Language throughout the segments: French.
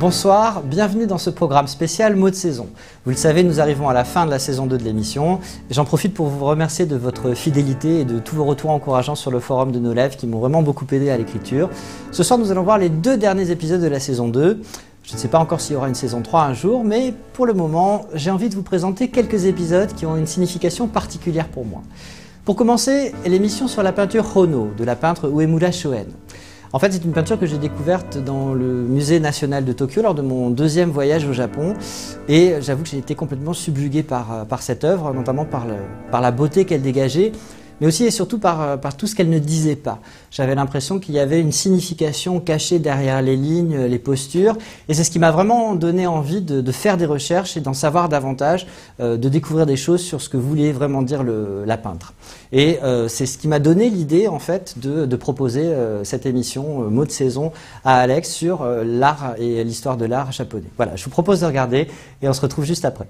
Bonsoir, bienvenue dans ce programme spécial Mots de saison. Vous le savez, nous arrivons à la fin de la saison 2 de l'émission. J'en profite pour vous remercier de votre fidélité et de tous vos retours encourageants sur le forum de nos lives qui m'ont vraiment beaucoup aidé à l'écriture. Ce soir, nous allons voir les 2 derniers épisodes de la saison 2. Je ne sais pas encore s'il y aura une saison 3 un jour, mais pour le moment, j'ai envie de vous présenter quelques épisodes qui ont une signification particulière pour moi. Pour commencer, l'émission sur la peinture Hono de la peintre Uemura Shoen. En fait, c'est une peinture que j'ai découverte dans le musée national de Tokyo lors de mon 2e voyage au Japon. Et j'avoue que j'ai été complètement subjugué par cette œuvre, notamment par la beauté qu'elle dégageait, mais aussi et surtout par tout ce qu'elle ne disait pas. J'avais l'impression qu'il y avait une signification cachée derrière les lignes, les postures, et c'est ce qui m'a vraiment donné envie de faire des recherches et d'en savoir davantage, de découvrir des choses sur ce que voulait vraiment dire la peintre. Et c'est ce qui m'a donné l'idée en fait de proposer cette émission Mots de saison à Alex sur l'art et l'histoire de l'art japonais. Voilà, je vous propose de regarder et on se retrouve juste après.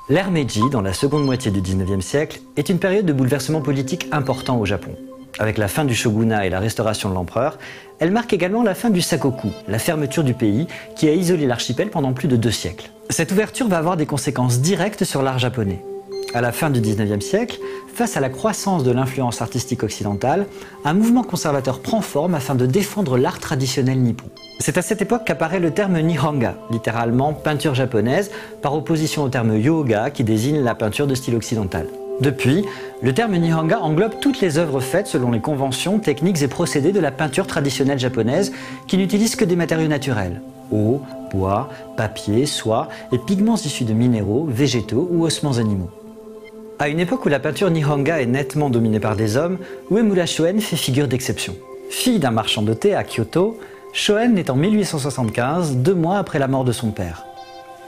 L'ère Meiji, dans la seconde moitié du XIXe siècle, est une période de bouleversement politique important au Japon. Avec la fin du shogunat et la restauration de l'empereur, elle marque également la fin du sakoku, la fermeture du pays, qui a isolé l'archipel pendant plus de 2 siècles. Cette ouverture va avoir des conséquences directes sur l'art japonais. À la fin du XIXe siècle, face à la croissance de l'influence artistique occidentale, un mouvement conservateur prend forme afin de défendre l'art traditionnel nippon. C'est à cette époque qu'apparaît le terme Nihonga, littéralement peinture japonaise, par opposition au terme Yoga qui désigne la peinture de style occidental. Depuis, le terme Nihonga englobe toutes les œuvres faites selon les conventions, techniques et procédés de la peinture traditionnelle japonaise qui n'utilisent que des matériaux naturels. Eau, bois, papier, soie et pigments issus de minéraux, végétaux ou ossements animaux. À une époque où la peinture Nihonga est nettement dominée par des hommes, Uemura Shoen fait figure d'exception. Fille d'un marchand de thé à Kyoto, Shoen naît en 1875, 2 mois après la mort de son père.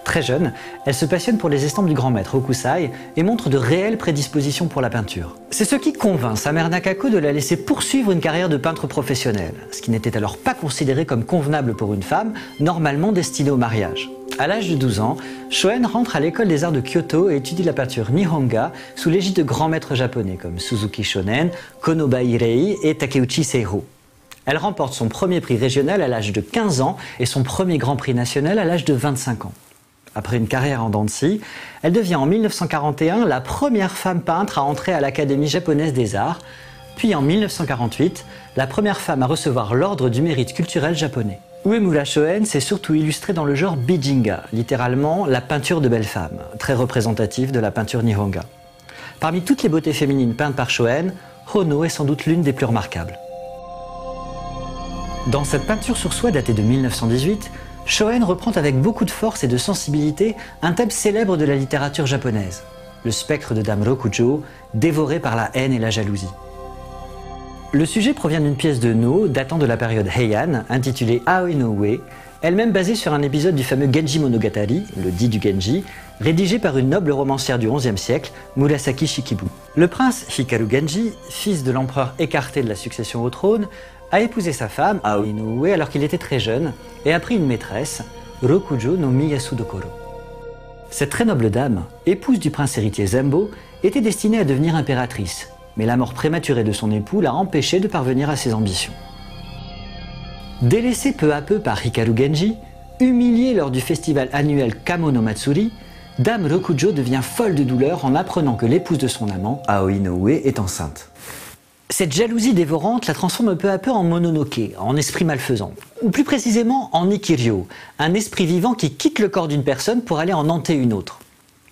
Très jeune, elle se passionne pour les estampes du grand maître Hokusai et montre de réelles prédispositions pour la peinture. C'est ce qui convainc sa mère Nakako de la laisser poursuivre une carrière de peintre professionnel, ce qui n'était alors pas considéré comme convenable pour une femme, normalement destinée au mariage. À l'âge de 12 ans, Shoen rentre à l'école des arts de Kyoto et étudie la peinture Nihonga sous l'égide de grands maîtres japonais comme Suzuki Shonen, Konoba Hirei et Takeuchi Seiho. Elle remporte son premier prix régional à l'âge de 15 ans et son premier grand prix national à l'âge de 25 ans. Après une carrière en dents de scie, elle devient en 1941 la première femme peintre à entrer à l'Académie japonaise des arts, puis en 1948, la première femme à recevoir l'ordre du mérite culturel japonais. Uemura Shoen s'est surtout illustrée dans le genre Bijinga, littéralement la peinture de belles femmes, très représentative de la peinture Nihonga. Parmi toutes les beautés féminines peintes par Shoen, Hono est sans doute l'une des plus remarquables. Dans cette peinture sur soie datée de 1918, Shoen reprend avec beaucoup de force et de sensibilité un thème célèbre de la littérature japonaise, le spectre de Dame Rokujo, dévoré par la haine et la jalousie. Le sujet provient d'une pièce de No datant de la période Heian, intitulée Aoi no Ue, elle-même basée sur un épisode du fameux Genji Monogatari, le dit du Genji, rédigé par une noble romancière du XIe siècle, Murasaki Shikibu. Le prince Hikaru Genji, fils de l'empereur écarté de la succession au trône, a épousé sa femme, Aoi no Ue, alors qu'il était très jeune, et a pris une maîtresse, Rokujo no Miyasu Dokoro. Cette très noble dame, épouse du prince héritier Zembo, était destinée à devenir impératrice, mais la mort prématurée de son époux l'a empêchée de parvenir à ses ambitions. Délaissée peu à peu par Hikaru Genji, humiliée lors du festival annuel Kamo no Matsuri, Dame Rokujo devient folle de douleur en apprenant que l'épouse de son amant, Aoi no Ue, est enceinte. Cette jalousie dévorante la transforme peu à peu en Mononoke, en esprit malfaisant, ou plus précisément en Ikiryo, un esprit vivant qui quitte le corps d'une personne pour aller en hanter une autre.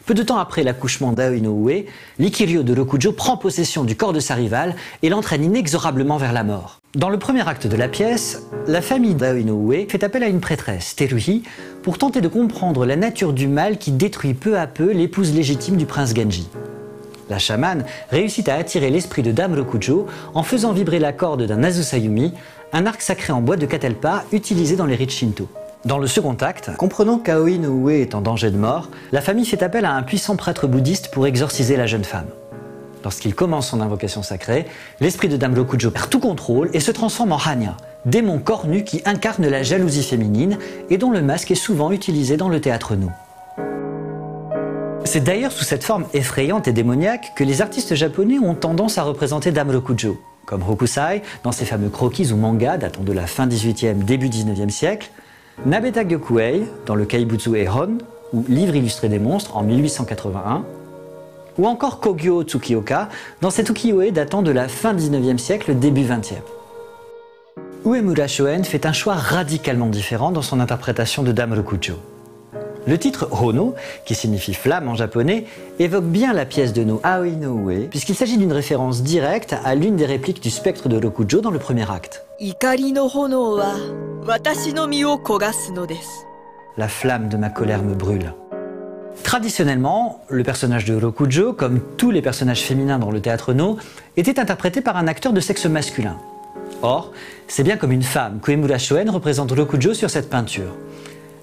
Peu de temps après l'accouchement d'Aoi no Ue, l'Ikiryo de Rokujo prend possession du corps de sa rivale et l'entraîne inexorablement vers la mort. Dans le premier acte de la pièce, la famille d'Aoi no Ue fait appel à une prêtresse, Teruhi, pour tenter de comprendre la nature du mal qui détruit peu à peu l'épouse légitime du prince Genji. La chamane réussit à attirer l'esprit de Dame Rokujo en faisant vibrer la corde d'un Azusayumi, un arc sacré en bois de catalpa utilisé dans les rites shinto. Dans le second acte, comprenant qu'Aoi no Ue est en danger de mort, la famille fait appel à un puissant prêtre bouddhiste pour exorciser la jeune femme. Lorsqu'il commence son invocation sacrée, l'esprit de Dame Rokujo perd tout contrôle et se transforme en Hanya, démon cornu qui incarne la jalousie féminine et dont le masque est souvent utilisé dans le théâtre no. C'est d'ailleurs sous cette forme effrayante et démoniaque que les artistes japonais ont tendance à représenter Dame Rokujo, comme Hokusai dans ses fameux croquis ou mangas datant de la fin 18e, début 19e siècle, Nabeta Gyokuei dans le Kaibutsu Ehon, ou Livre illustré des monstres en 1881, ou encore Kogyo Tsukioka dans cet ukiyo-e datant de la fin 19e siècle, début 20e. Uemura Shoen fait un choix radicalement différent dans son interprétation de Dame Rokujo. Le titre Hono, qui signifie flamme en japonais, évoque bien la pièce de No Aoi no Ue, puisqu'il s'agit d'une référence directe à l'une des répliques du spectre de Rokujo dans le premier acte. Ikari no hono wa watashi no mi o kogasu no desu. La flamme de ma colère me brûle. Traditionnellement, le personnage de Rokujo, comme tous les personnages féminins dans le théâtre no, était interprété par un acteur de sexe masculin. Or, c'est bien comme une femme qu'Uemura Shoen représente Rokujo sur cette peinture.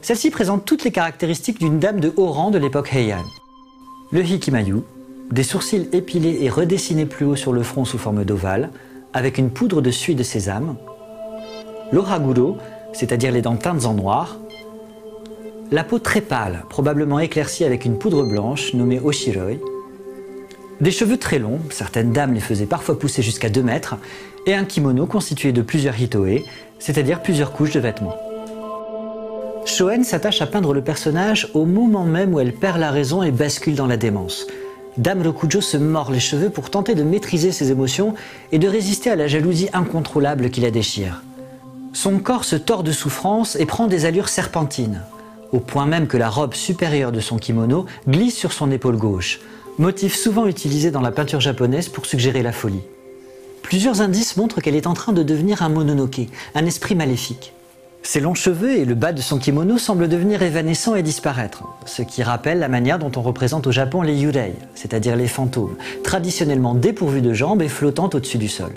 Celle-ci présente toutes les caractéristiques d'une dame de haut rang de l'époque Heian. Le hikimayu, des sourcils épilés et redessinés plus haut sur le front sous forme d'ovale, avec une poudre de suie de sésame. L'oraguro, c'est-à-dire les dents teintes en noir. La peau très pâle, probablement éclaircie avec une poudre blanche nommée oshiroi. Des cheveux très longs, certaines dames les faisaient parfois pousser jusqu'à 2 mètres, et un kimono constitué de plusieurs hitoe, c'est-à-dire plusieurs couches de vêtements. Shoen s'attache à peindre le personnage au moment même où elle perd la raison et bascule dans la démence. Dame Rokujo se mord les cheveux pour tenter de maîtriser ses émotions et de résister à la jalousie incontrôlable qui la déchire. Son corps se tord de souffrance et prend des allures serpentines, au point même que la robe supérieure de son kimono glisse sur son épaule gauche, motif souvent utilisé dans la peinture japonaise pour suggérer la folie. Plusieurs indices montrent qu'elle est en train de devenir un mononoke, un esprit maléfique. Ses longs cheveux et le bas de son kimono semblent devenir évanescents et disparaître, ce qui rappelle la manière dont on représente au Japon les yurei, c'est-à-dire les fantômes, traditionnellement dépourvus de jambes et flottant au-dessus du sol.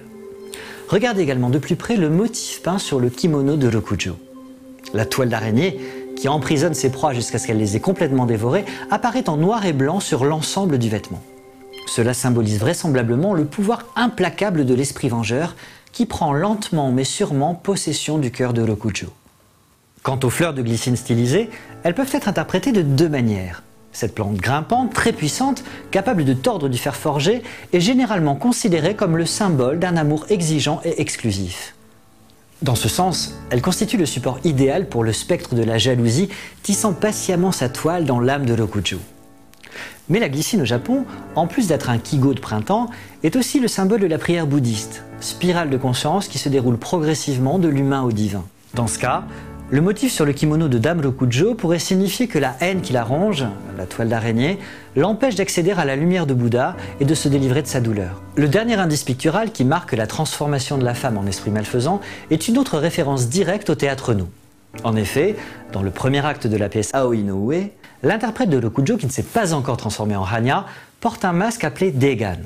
Regardez également de plus près le motif peint sur le kimono de Rokujo. La toile d'araignée, qui emprisonne ses proies jusqu'à ce qu'elle les ait complètement dévorées, apparaît en noir et blanc sur l'ensemble du vêtement. Cela symbolise vraisemblablement le pouvoir implacable de l'esprit vengeur qui prend lentement mais sûrement possession du cœur de Rokujo. Quant aux fleurs de glycine stylisées, elles peuvent être interprétées de 2 manières. Cette plante grimpante, très puissante, capable de tordre du fer forgé, est généralement considérée comme le symbole d'un amour exigeant et exclusif. Dans ce sens, elle constitue le support idéal pour le spectre de la jalousie tissant patiemment sa toile dans l'âme de Rokujo. Mais la glycine au Japon, en plus d'être un kigo de printemps, est aussi le symbole de la prière bouddhiste, spirale de conscience qui se déroule progressivement de l'humain au divin. Dans ce cas, le motif sur le kimono de Dame Rokujo pourrait signifier que la haine qui la ronge, la toile d'araignée, l'empêche d'accéder à la lumière de Bouddha et de se délivrer de sa douleur. Le dernier indice pictural qui marque la transformation de la femme en esprit malfaisant est une autre référence directe au théâtre no. En effet, dans le premier acte de la pièce Aoi no Ue, l'interprète de Rokujo, qui ne s'est pas encore transformé en Hanya, porte un masque appelé Deigan.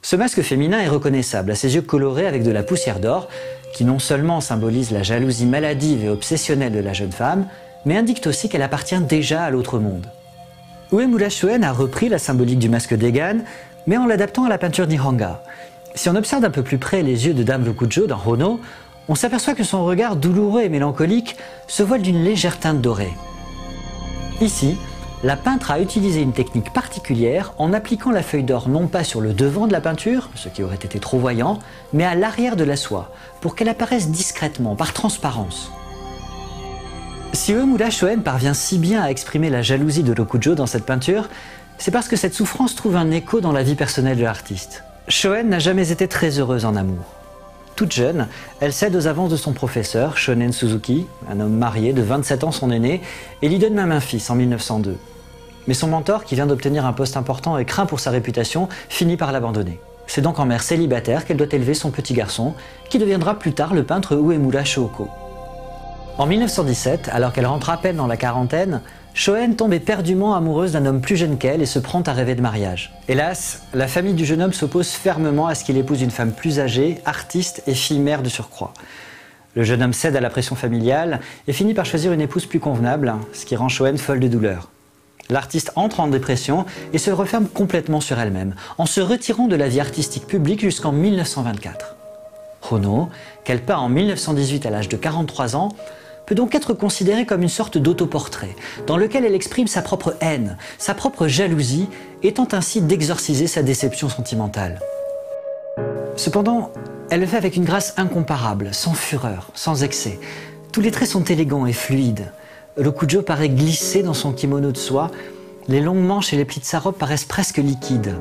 Ce masque féminin est reconnaissable à ses yeux colorés avec de la poussière d'or, qui non seulement symbolise la jalousie maladive et obsessionnelle de la jeune femme, mais indique aussi qu'elle appartient déjà à l'autre monde. Uemura Shoen a repris la symbolique du masque Deigan, mais en l'adaptant à la peinture Nihonga. Si on observe d'un peu plus près les yeux de Dame Rokujo dans Hono, on s'aperçoit que son regard douloureux et mélancolique se voile d'une légère teinte dorée. Ici, la peintre a utilisé une technique particulière en appliquant la feuille d'or non pas sur le devant de la peinture, ce qui aurait été trop voyant, mais à l'arrière de la soie, pour qu'elle apparaisse discrètement, par transparence. Si Uemura Shoen parvient si bien à exprimer la jalousie de Rokujo dans cette peinture, c'est parce que cette souffrance trouve un écho dans la vie personnelle de l'artiste. Shoen n'a jamais été très heureuse en amour. Toute jeune, elle cède aux avances de son professeur, Shonen Suzuki, un homme marié de 27 ans son aîné, et lui donne même un fils en 1902. Mais son mentor, qui vient d'obtenir un poste important et craint pour sa réputation, finit par l'abandonner. C'est donc en mère célibataire qu'elle doit élever son petit garçon, qui deviendra plus tard le peintre Uemura Shoko. En 1917, alors qu'elle rentre à peine dans la quarantaine, Shoen tombe éperdument amoureuse d'un homme plus jeune qu'elle et se prend à rêver de mariage. Hélas, la famille du jeune homme s'oppose fermement à ce qu'il épouse une femme plus âgée, artiste et fille-mère de surcroît. Le jeune homme cède à la pression familiale et finit par choisir une épouse plus convenable, ce qui rend Shoen folle de douleur. L'artiste entre en dépression et se referme complètement sur elle-même, en se retirant de la vie artistique publique jusqu'en 1924. Hono, qu'elle peint en 1918 à l'âge de 43 ans, peut donc être considérée comme une sorte d'autoportrait, dans lequel elle exprime sa propre haine, sa propre jalousie, et tente ainsi d'exorciser sa déception sentimentale. Cependant, elle le fait avec une grâce incomparable, sans fureur, sans excès. Tous les traits sont élégants et fluides. Rokujo paraît glisser dans son kimono de soie, les longues manches et les plis de sa robe paraissent presque liquides.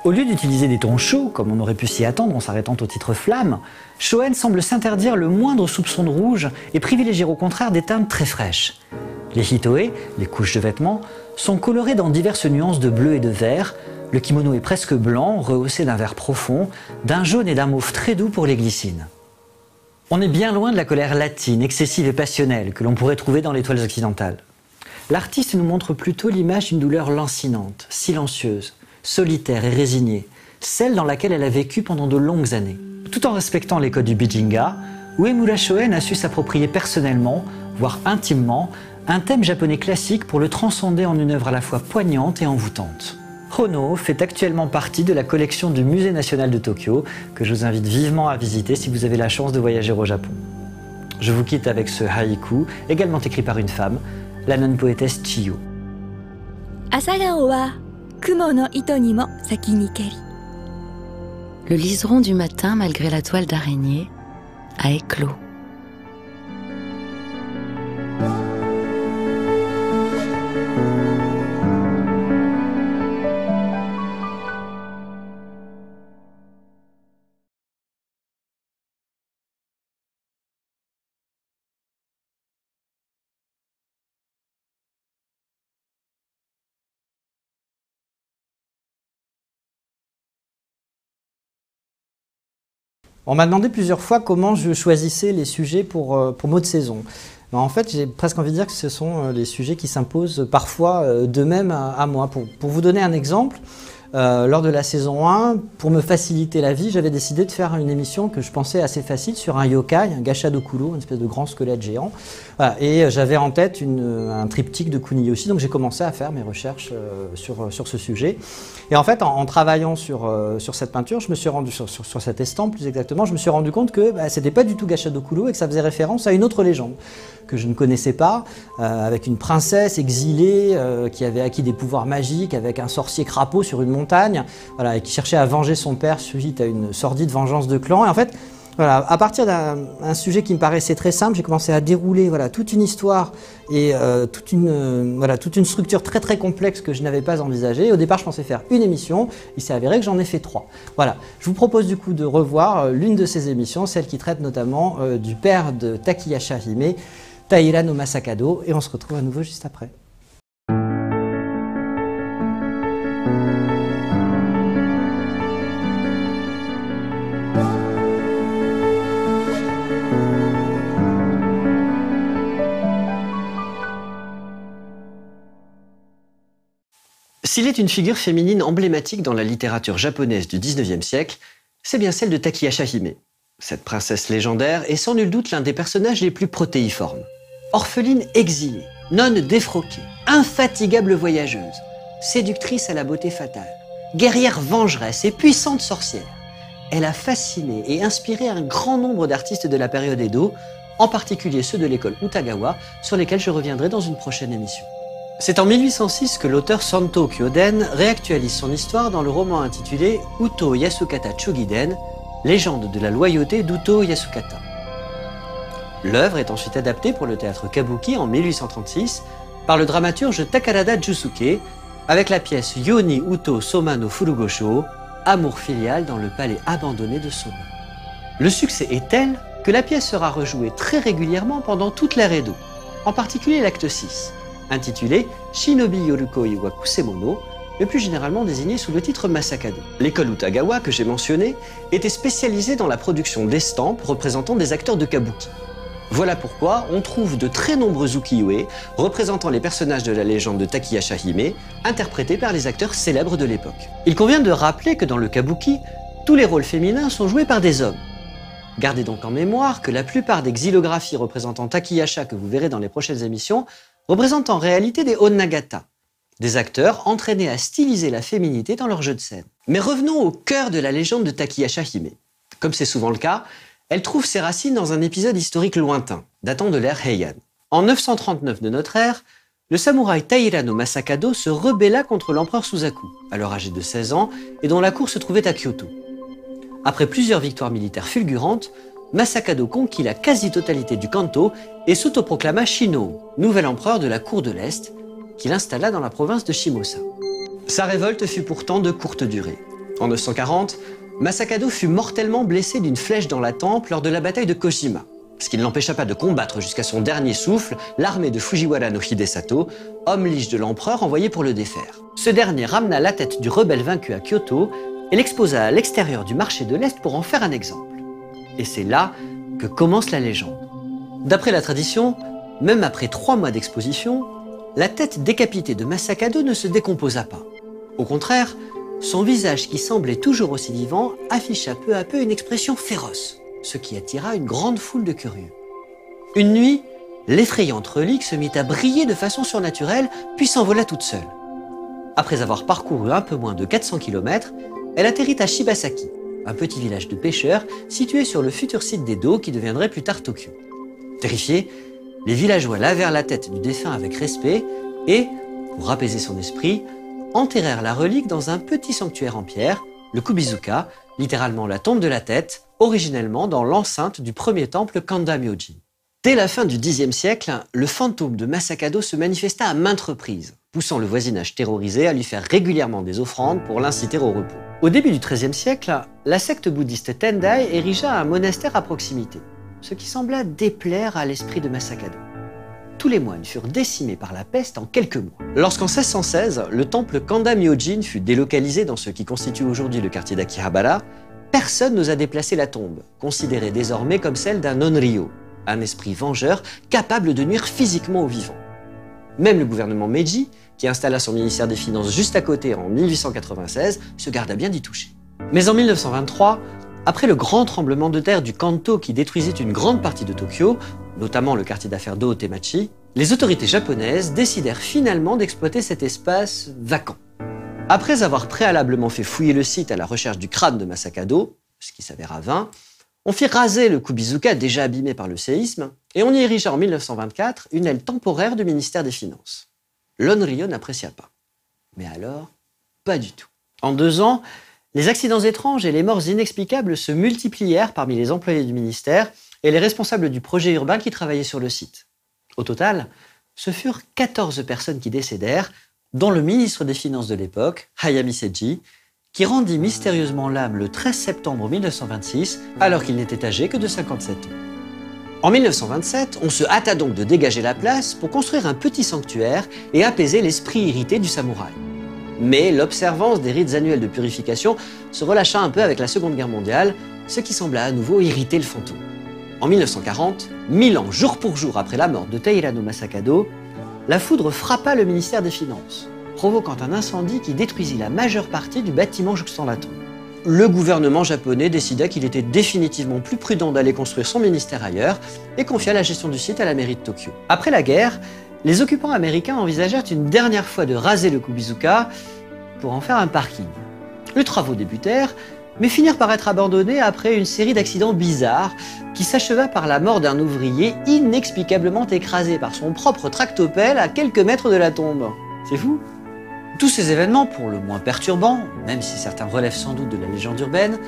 Au lieu d'utiliser des tons chauds, comme on aurait pu s'y attendre en s'arrêtant au titre flamme, Shoen semble s'interdire le moindre soupçon de rouge et privilégier au contraire des teintes très fraîches. Les hitoe, les couches de vêtements, sont colorées dans diverses nuances de bleu et de vert. Le kimono est presque blanc, rehaussé d'un vert profond, d'un jaune et d'un mauve très doux pour les glycines. On est bien loin de la colère latine, excessive et passionnelle que l'on pourrait trouver dans les toiles occidentales. L'artiste nous montre plutôt l'image d'une douleur lancinante, silencieuse, solitaire et résignée, celle dans laquelle elle a vécu pendant de longues années. Tout en respectant les codes du Bijinga, Uemura Shoen a su s'approprier personnellement, voire intimement, un thème japonais classique pour le transcender en une œuvre à la fois poignante et envoûtante. Hono fait actuellement partie de la collection du Musée national de Tokyo, que je vous invite vivement à visiter si vous avez la chance de voyager au Japon. Je vous quitte avec ce haïku, également écrit par une femme, la nonne-poétesse Chiyo. Asagao wa kumo no ito ni mo saki ni keri. Le liseron du matin, malgré la toile d'araignée, a éclos. On m'a demandé plusieurs fois comment je choisissais les sujets pour mots de saison. Ben, en fait, j'ai presque envie de dire que ce sont les sujets qui s'imposent parfois d'eux-mêmes à moi. Pour vous donner un exemple, lors de la saison 1, pour me faciliter la vie, j'avais décidé de faire une émission que je pensais assez facile sur un yokai, un Gashadokuro, une espèce de grand squelette géant. Voilà, et j'avais en tête un triptyque de Kuniyoshi, donc j'ai commencé à faire mes recherches sur ce sujet. Et en fait, en travaillant sur cette peinture, je me suis rendu, sur cette estampe plus exactement, je me suis rendu compte que c'était pas du tout Gashadokuro et que ça faisait référence à une autre légende que je ne connaissais pas, avec une princesse exilée qui avait acquis des pouvoirs magiques, avec un sorcier crapaud sur une montagne, voilà, et qui cherchait à venger son père suite à une sordide vengeance de clan. Et en fait, voilà, à partir d'un sujet qui me paraissait très simple, j'ai commencé à dérouler toute une histoire et toute une structure très très complexe que je n'avais pas envisagée. Au départ, je pensais faire une émission, il s'est avéré que j'en ai fait 3. Voilà, je vous propose du coup de revoir l'une de ces émissions, celle qui traite notamment du père de Takayasha Hime, Taira no Masakado, et on se retrouve à nouveau juste après. S'il est une figure féminine emblématique dans la littérature japonaise du XIXe siècle, c'est bien celle de Takayasha Hime. Cette princesse légendaire est sans nul doute l'un des personnages les plus protéiformes. Orpheline exilée, nonne défroquée, infatigable voyageuse, séductrice à la beauté fatale, guerrière vengeresse et puissante sorcière, elle a fasciné et inspiré un grand nombre d'artistes de la période Edo, en particulier ceux de l'école Utagawa, sur lesquels je reviendrai dans une prochaine émission. C'est en 1806 que l'auteur Santo Kyoden réactualise son histoire dans le roman intitulé Uto Yasukata Chugiden, légende de la loyauté d'Uto Yasukata. L'œuvre est ensuite adaptée pour le théâtre Kabuki en 1836 par le dramaturge Takarada Jusuke avec la pièce Yoni Uto Soma no Furugosho, amour filial dans le palais abandonné de Soma. Le succès est tel que la pièce sera rejouée très régulièrement pendant toute l'ère Edo, en particulier l'acte 6, intitulé Shinobi Yorukoi wa Kusemono, le plus généralement désigné sous le titre Masakado. L'école Utagawa que j'ai mentionnée était spécialisée dans la production d'estampes représentant des acteurs de kabuki. Voilà pourquoi on trouve de très nombreux ukiyo-e représentant les personnages de la légende de Takayasha Hime, interprétés par les acteurs célèbres de l'époque. Il convient de rappeler que dans le kabuki, tous les rôles féminins sont joués par des hommes. Gardez donc en mémoire que la plupart des xylographies représentant Takayasha que vous verrez dans les prochaines émissions représentent en réalité des onnagata. des acteurs entraînés à styliser la féminité dans leur jeu de scène. Mais revenons au cœur de la légende de Takiya Hime. Comme c'est souvent le cas, elle trouve ses racines dans un épisode historique lointain, datant de l'ère Heian. En 939 de notre ère, le samouraï Taira no Masakado se rebella contre l'empereur Suzaku, alors âgé de 16 ans, et dont la cour se trouvait à Kyoto. Après plusieurs victoires militaires fulgurantes, Masakado conquit la quasi-totalité du Kanto et s'autoproclama Shinno, nouvel empereur de la cour de l'Est, qu'il installa dans la province de Shimosa. Sa révolte fut pourtant de courte durée. En 940, Masakado fut mortellement blessé d'une flèche dans la tempe lors de la bataille de Kojima, ce qui ne l'empêcha pas de combattre jusqu'à son dernier souffle l'armée de Fujiwara no Hidesato, homme lige de l'empereur envoyé pour le défaire. Ce dernier ramena la tête du rebelle vaincu à Kyoto et l'exposa à l'extérieur du marché de l'Est pour en faire un exemple. Et c'est là que commence la légende. D'après la tradition, même après 3 mois d'exposition, la tête décapitée de Masakado ne se décomposa pas. Au contraire, son visage qui semblait toujours aussi vivant afficha peu à peu une expression féroce, ce qui attira une grande foule de curieux. Une nuit, l'effrayante relique se mit à briller de façon surnaturelle, puis s'envola toute seule. Après avoir parcouru un peu moins de 400 km, elle atterrit à Shibasaki, un petit village de pêcheurs situé sur le futur site d'Edo qui deviendrait plus tard Tokyo. Terrifiés, les villageois lavèrent la tête du défunt avec respect et, pour apaiser son esprit, enterrèrent la relique dans un petit sanctuaire en pierre, le Kubizuka, littéralement la tombe de la tête, originellement dans l'enceinte du premier temple Kanda-myōji. Dès la fin du Xe siècle, le fantôme de Masakado se manifesta à maintes reprises, poussant le voisinage terrorisé à lui faire régulièrement des offrandes pour l'inciter au repos. Au début du XIIIe siècle, la secte bouddhiste Tendai érigea un monastère à proximité, ce qui sembla déplaire à l'esprit de Masakado. Tous les moines furent décimés par la peste en quelques mois. Lorsqu'en 1616, le temple Kanda-myōjin fut délocalisé dans ce qui constitue aujourd'hui le quartier d'Akihabara, personne n'osa déplacer la tombe, considérée désormais comme celle d'un onryo, un esprit vengeur capable de nuire physiquement aux vivants. Même le gouvernement Meiji, qui installa son ministère des Finances juste à côté en 1896, se garda bien d'y toucher. Mais en 1923, après le grand tremblement de terre du Kanto qui détruisait une grande partie de Tokyo, notamment le quartier d'affaires d'Ootemachi, les autorités japonaises décidèrent finalement d'exploiter cet espace vacant. Après avoir préalablement fait fouiller le site à la recherche du crâne de Masakado, ce qui s'avéra vain, on fit raser le Kubizuka déjà abîmé par le séisme et on y érigea en 1924 une aile temporaire du ministère des Finances. L'onryo n'apprécia pas. Mais alors, pas du tout. En 2 ans, les accidents étranges et les morts inexplicables se multiplièrent parmi les employés du ministère et les responsables du projet urbain qui travaillaient sur le site. Au total, ce furent 14 personnes qui décédèrent, dont le ministre des Finances de l'époque, Hayami Seiji, qui rendit mystérieusement l'âme le 13 septembre 1926, alors qu'il n'était âgé que de 57 ans. En 1927, on se hâta donc de dégager la place pour construire un petit sanctuaire et apaiser l'esprit irrité du samouraï. Mais l'observance des rites annuels de purification se relâcha un peu avec la Seconde Guerre mondiale, ce qui sembla à nouveau irriter le fantôme. En 1940, 1000 ans jour pour jour après la mort de Taira no Masakado, la foudre frappa le ministère des Finances, provoquant un incendie qui détruisit la majeure partie du bâtiment jouxtant la tombe. Le gouvernement japonais décida qu'il était définitivement plus prudent d'aller construire son ministère ailleurs et confia la gestion du site à la mairie de Tokyo. Après la guerre, les occupants américains envisagèrent une dernière fois de raser le Kubizuka pour en faire un parking. Les travaux débutèrent, mais finirent par être abandonnés après une série d'accidents bizarres qui s'acheva par la mort d'un ouvrier inexplicablement écrasé par son propre tractopelle à quelques mètres de la tombe. C'est fou. Tous ces événements, pour le moins perturbants, même si certains relèvent sans doute de la légende urbaine,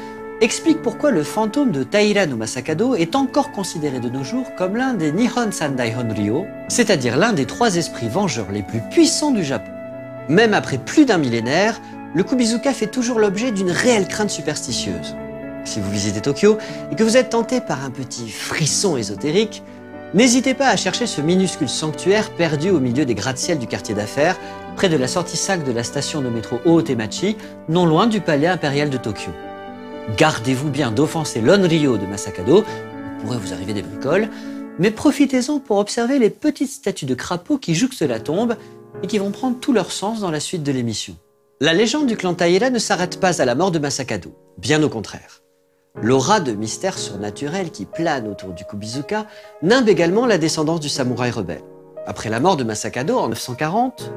expliquent pourquoi le fantôme de Taira no Masakado est encore considéré de nos jours comme l'un des Nihon Sandai Honryo, c'est-à-dire l'un des 3 esprits vengeurs les plus puissants du Japon. Même après plus d'un millénaire, le Kubizuka fait toujours l'objet d'une réelle crainte superstitieuse. Si vous visitez Tokyo et que vous êtes tenté par un petit frisson ésotérique, n'hésitez pas à chercher ce minuscule sanctuaire perdu au milieu des gratte-ciel du quartier d'affaires, près de la sortie 5 de la station de métro Ootemachi, non loin du palais impérial de Tokyo. Gardez-vous bien d'offenser l'onryo de Masakado, il pourrait vous arriver des bricoles, mais profitez-en pour observer les petites statues de crapauds qui jouxtent la tombe et qui vont prendre tout leur sens dans la suite de l'émission. La légende du clan Taira ne s'arrête pas à la mort de Masakado, bien au contraire. L'aura de mystère surnaturel qui plane autour du Kubizuka nimbe également la descendance du samouraï rebelle. Après la mort de Masakado en 940,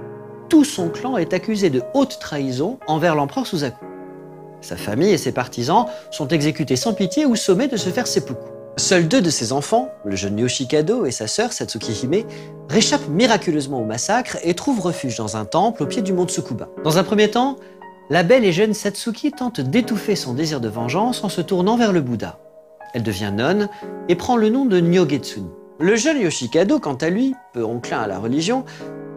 tout son clan est accusé de haute trahison envers l'empereur Suzaku. Sa famille et ses partisans sont exécutés sans pitié ou sommés de se faire seppuku. Seuls 2 de ses enfants, le jeune Yoshikado et sa sœur Satsuki Hime, réchappent miraculeusement au massacre et trouvent refuge dans un temple au pied du mont Tsukuba. Dans un premier temps, la belle et jeune Satsuki tente d'étouffer son désir de vengeance en se tournant vers le Bouddha. Elle devient nonne et prend le nom de Nyogetsuni. Le jeune Yoshikado, quant à lui, peu enclin à la religion,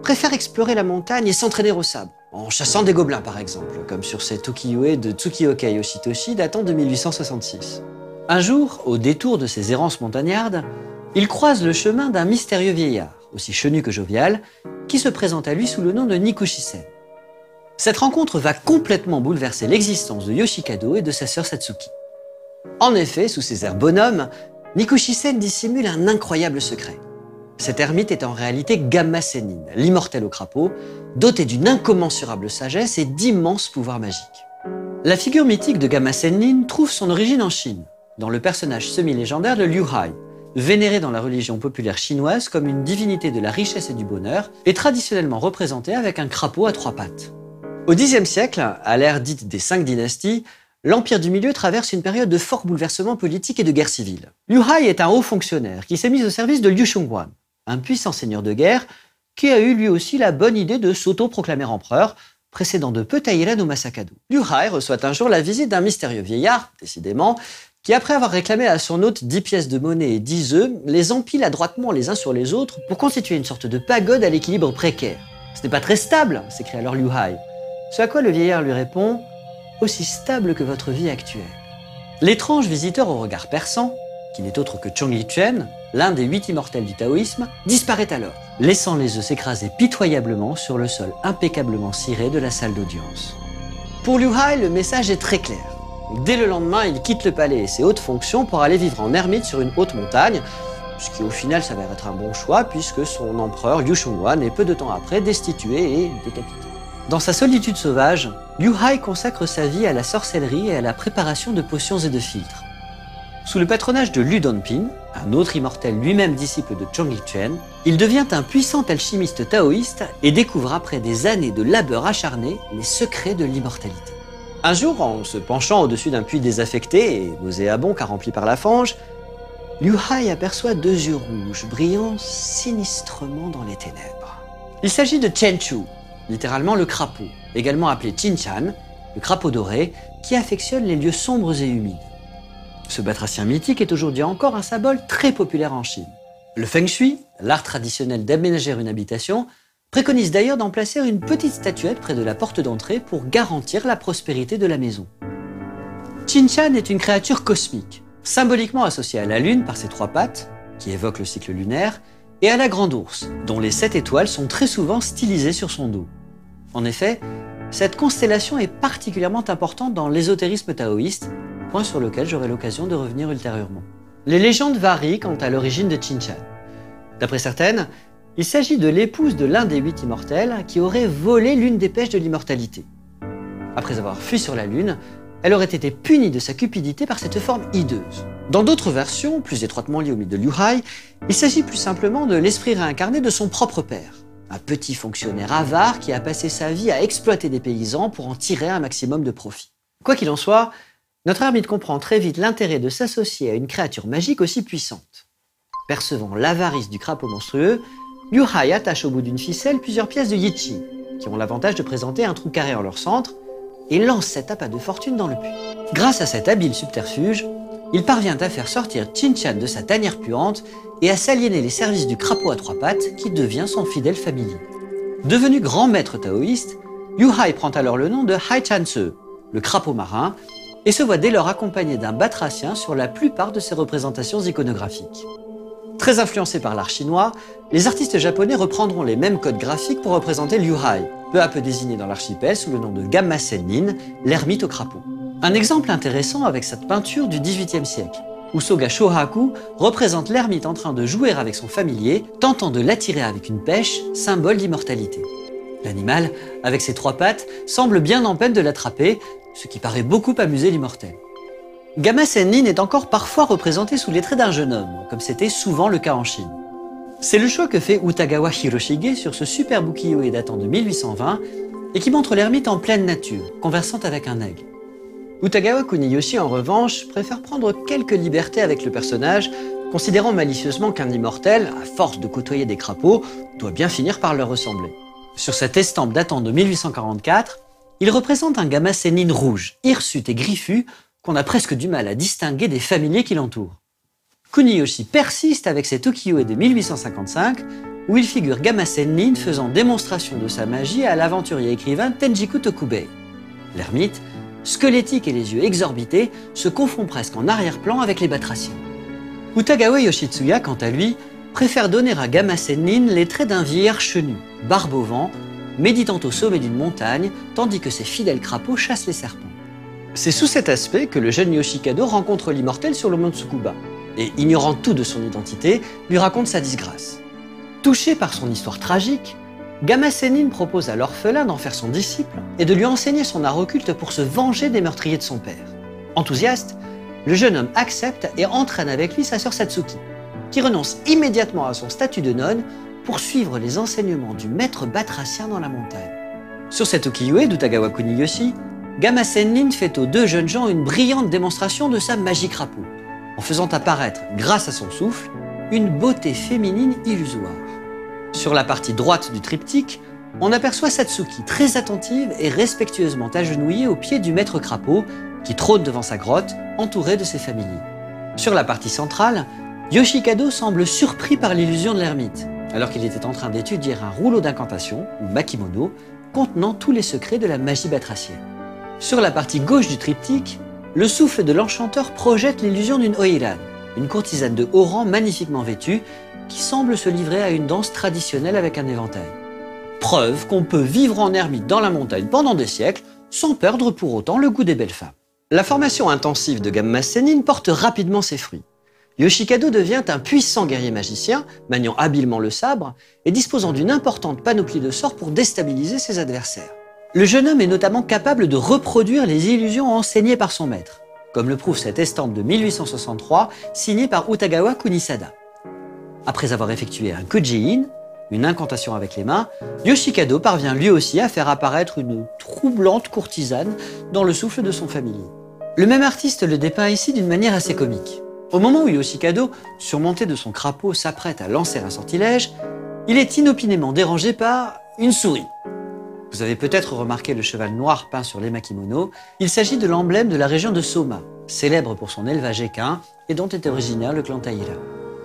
préfère explorer la montagne et s'entraîner au sabre, en chassant des gobelins par exemple, comme sur cette ukiyo-e de Tsukioka Yoshitoshi datant de 1866. Un jour, au détour de ses errances montagnardes, il croise le chemin d'un mystérieux vieillard, aussi chenu que jovial, qui se présente à lui sous le nom de Nikushisen. Cette rencontre va complètement bouleverser l'existence de Yoshikado et de sa sœur Satsuki. En effet, sous ses airs bonhommes, Nikushisen dissimule un incroyable secret. Cet ermite est en réalité Gamma Sennin, l'immortel au crapaud, doté d'une incommensurable sagesse et d'immenses pouvoirs magiques. La figure mythique de Gamma Sennin trouve son origine en Chine, dans le personnage semi-légendaire de Liu Hai, vénéré dans la religion populaire chinoise comme une divinité de la richesse et du bonheur, et traditionnellement représenté avec un crapaud à 3 pattes. Au Xe siècle, à l'ère dite des 5 dynasties, l'Empire du Milieu traverse une période de forts bouleversements politiques et de guerre civile. Liu Hai est un haut fonctionnaire qui s'est mis au service de Liu Xiongguan, un puissant seigneur de guerre qui a eu lui aussi la bonne idée de s'auto-proclamer empereur, précédant de peu Taira no Masakado. Liu Hai reçoit un jour la visite d'un mystérieux vieillard, décidément, qui après avoir réclamé à son hôte 10 pièces de monnaie et 10 œufs, les empile adroitement les uns sur les autres pour constituer une sorte de pagode à l'équilibre précaire. « Ce n'est pas très stable !» s'écrie alors Liu Hai. Ce à quoi le vieillard lui répond « Aussi stable que votre vie actuelle ». L'étrange visiteur au regard perçant, qui n'est autre que Chongli Chen, l'un des 8 immortels du taoïsme, disparaît alors, laissant les œufs s'écraser pitoyablement sur le sol impeccablement ciré de la salle d'audience. Pour Liu Hai, le message est très clair. Dès le lendemain, il quitte le palais et ses hautes fonctions pour aller vivre en ermite sur une haute montagne, ce qui au final s'avère être un bon choix puisque son empereur Liu Xiongguan est peu de temps après destitué et décapité. Dans sa solitude sauvage, Liu Hai consacre sa vie à la sorcellerie et à la préparation de potions et de filtres. Sous le patronage de Lu Donpin, un autre immortel lui-même disciple de Chongli Chen, il devient un puissant alchimiste taoïste et découvre après des années de labeur acharné les secrets de l'immortalité. Un jour, en se penchant au-dessus d'un puits désaffecté et nauséabond car rempli par la fange, Liu Hai aperçoit 2 yeux rouges brillant sinistrement dans les ténèbres. Il s'agit de Chenchu, littéralement le crapaud, également appelé Qinchan, le crapaud doré, qui affectionne les lieux sombres et humides. Ce batracien mythique est aujourd'hui encore un symbole très populaire en Chine. Le Feng Shui, l'art traditionnel d'aménager une habitation, préconise d'ailleurs d'en placer une petite statuette près de la porte d'entrée pour garantir la prospérité de la maison. Qinchan est une créature cosmique, symboliquement associée à la Lune par ses 3 pattes, qui évoquent le cycle lunaire, et à la Grande Ourse, dont les 7 étoiles sont très souvent stylisées sur son dos. En effet, cette constellation est particulièrement importante dans l'ésotérisme taoïste, point sur lequel j'aurai l'occasion de revenir ultérieurement. Les légendes varient quant à l'origine de Qinchan. D'après certaines, il s'agit de l'épouse de l'un des 8 immortels qui aurait volé l'une des pêches de l'immortalité. Après avoir fui sur la Lune, elle aurait été punie de sa cupidité par cette forme hideuse. Dans d'autres versions, plus étroitement liées au mythe de Liu Hai, il s'agit plus simplement de l'esprit réincarné de son propre père, un petit fonctionnaire avare qui a passé sa vie à exploiter des paysans pour en tirer un maximum de profit. Quoi qu'il en soit, notre ermite comprend très vite l'intérêt de s'associer à une créature magique aussi puissante. Percevant l'avarice du crapaud monstrueux, Liu Hai attache au bout d'une ficelle plusieurs pièces de Yichi, qui ont l'avantage de présenter un trou carré en leur centre, et lance cet appât de fortune dans le puits. Grâce à cet habile subterfuge, il parvient à faire sortir Qinchan de sa tanière puante et à s'aliéner les services du crapaud à 3 pattes qui devient son fidèle familier. Devenu grand maître taoïste, Liu Hai prend alors le nom de Hai Chan-se, le crapaud marin, et se voit dès lors accompagné d'un batracien sur la plupart de ses représentations iconographiques. Très influencés par l'art chinois, les artistes japonais reprendront les mêmes codes graphiques pour représenter Liu Hai, peu à peu désigné dans l'archipel sous le nom de Gamma Sennin, l'ermite au crapaud. Un exemple intéressant avec cette peinture du XVIIIe siècle, où Soga Shohaku représente l'ermite en train de jouer avec son familier, tentant de l'attirer avec une pêche, symbole d'immortalité. L'animal, avec ses 3 pattes, semble bien en peine de l'attraper, ce qui paraît beaucoup amuser l'immortel. Gamma Sennin est encore parfois représenté sous les traits d'un jeune homme, comme c'était souvent le cas en Chine. C'est le choix que fait Utagawa Hiroshige sur ce super ukiyo-e datant de 1820 et qui montre l'ermite en pleine nature, conversant avec un aigle. Utagawa Kuniyoshi, en revanche, préfère prendre quelques libertés avec le personnage, considérant malicieusement qu'un immortel, à force de côtoyer des crapauds, doit bien finir par leur ressembler. Sur cette estampe datant de 1844, il représente un Gamma Sennin rouge, hirsute et griffu, qu'on a presque du mal à distinguer des familiers qui l'entourent. Kuniyoshi persiste avec cet ukiyo-e de 1855, où il figure Gamma Sennin faisant démonstration de sa magie à l'aventurier écrivain Tenjiku Tokubei. L'ermite, squelettique et les yeux exorbités, se confond presque en arrière-plan avec les batraciens. Utagawa Yoshitsuya, quant à lui, préfère donner à Gamma Sennin les traits d'un vieillard chenu, barbe au vent, méditant au sommet d'une montagne, tandis que ses fidèles crapauds chassent les serpents. C'est sous cet aspect que le jeune Yoshikado rencontre l'immortel sur le mont Tsukuba, et, ignorant tout de son identité, lui raconte sa disgrâce. Touché par son histoire tragique, Gamma Sennin propose à l'orphelin d'en faire son disciple et de lui enseigner son art occulte pour se venger des meurtriers de son père. Enthousiaste, le jeune homme accepte et entraîne avec lui sa sœur Satsuki, qui renonce immédiatement à son statut de nonne pour suivre les enseignements du maître batracien dans la montagne. Sur cet ukiyo-e d'Utagawa Kuniyoshi, Gamma Sennin fait aux deux jeunes gens une brillante démonstration de sa magie crapaud, en faisant apparaître, grâce à son souffle, une beauté féminine illusoire. Sur la partie droite du triptyque, on aperçoit Satsuki très attentive et respectueusement agenouillée au pied du maître crapaud qui trône devant sa grotte, entouré de ses familiers. Sur la partie centrale, Yoshikado semble surpris par l'illusion de l'ermite, alors qu'il était en train d'étudier un rouleau d'incantation, ou makimono, contenant tous les secrets de la magie batracienne. Sur la partie gauche du triptyque, le souffle de l'enchanteur projette l'illusion d'une oiran, une courtisane de haut rang magnifiquement vêtue, qui semble se livrer à une danse traditionnelle avec un éventail. Preuve qu'on peut vivre en ermite dans la montagne pendant des siècles, sans perdre pour autant le goût des belles femmes. La formation intensive de Gamma Sennin porte rapidement ses fruits. Yoshikado devient un puissant guerrier magicien, maniant habilement le sabre et disposant d'une importante panoplie de sorts pour déstabiliser ses adversaires. Le jeune homme est notamment capable de reproduire les illusions enseignées par son maître, comme le prouve cette estampe de 1863 signée par Utagawa Kunisada. Après avoir effectué un Kuji-in, une incantation avec les mains, Yoshikado parvient lui aussi à faire apparaître une troublante courtisane dans le souffle de son familier. Le même artiste le dépeint ici d'une manière assez comique. Au moment où Yoshikado, surmonté de son crapaud, s'apprête à lancer un sortilège, il est inopinément dérangé par une souris. Vous avez peut-être remarqué le cheval noir peint sur les makimonos. Il s'agit de l'emblème de la région de Soma, célèbre pour son élevage équin et dont est originaire le clan Taira.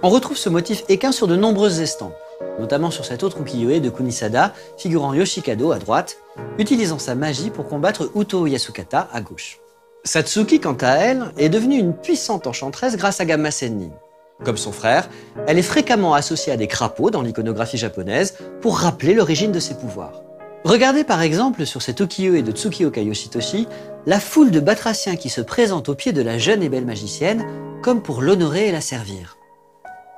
On retrouve ce motif équin sur de nombreuses estampes, notamment sur cet autre ukiyo-e de Kunisada, figurant Yoshikado à droite, utilisant sa magie pour combattre Uto Yasukata à gauche. Satsuki, quant à elle, est devenue une puissante enchanteresse grâce à Gamma Sennin. Comme son frère, elle est fréquemment associée à des crapauds dans l'iconographie japonaise pour rappeler l'origine de ses pouvoirs. Regardez par exemple sur cet ukiyo-e de Tsukioka Yoshitoshi la foule de batraciens qui se présentent au pied de la jeune et belle magicienne comme pour l'honorer et la servir.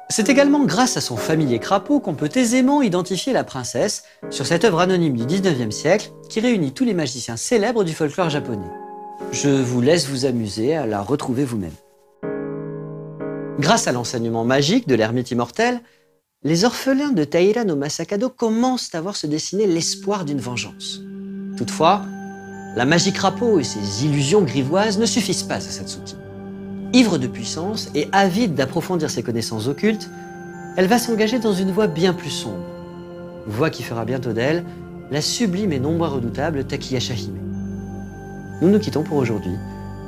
C'est également grâce à son familier crapaud qu'on peut aisément identifier la princesse sur cette œuvre anonyme du 19e siècle qui réunit tous les magiciens célèbres du folklore japonais. Je vous laisse vous amuser à la retrouver vous-même. Grâce à l'enseignement magique de l'ermite immortel, les orphelins de Taira no Masakado commencent à voir se dessiner l'espoir d'une vengeance. Toutefois, la magie crapaud et ses illusions grivoises ne suffisent pas à Satsuki. Ivre de puissance et avide d'approfondir ses connaissances occultes, elle va s'engager dans une voie bien plus sombre. Voie qui fera bientôt d'elle la sublime et non moins redoutable Takiyasha Hime. Nous nous quittons pour aujourd'hui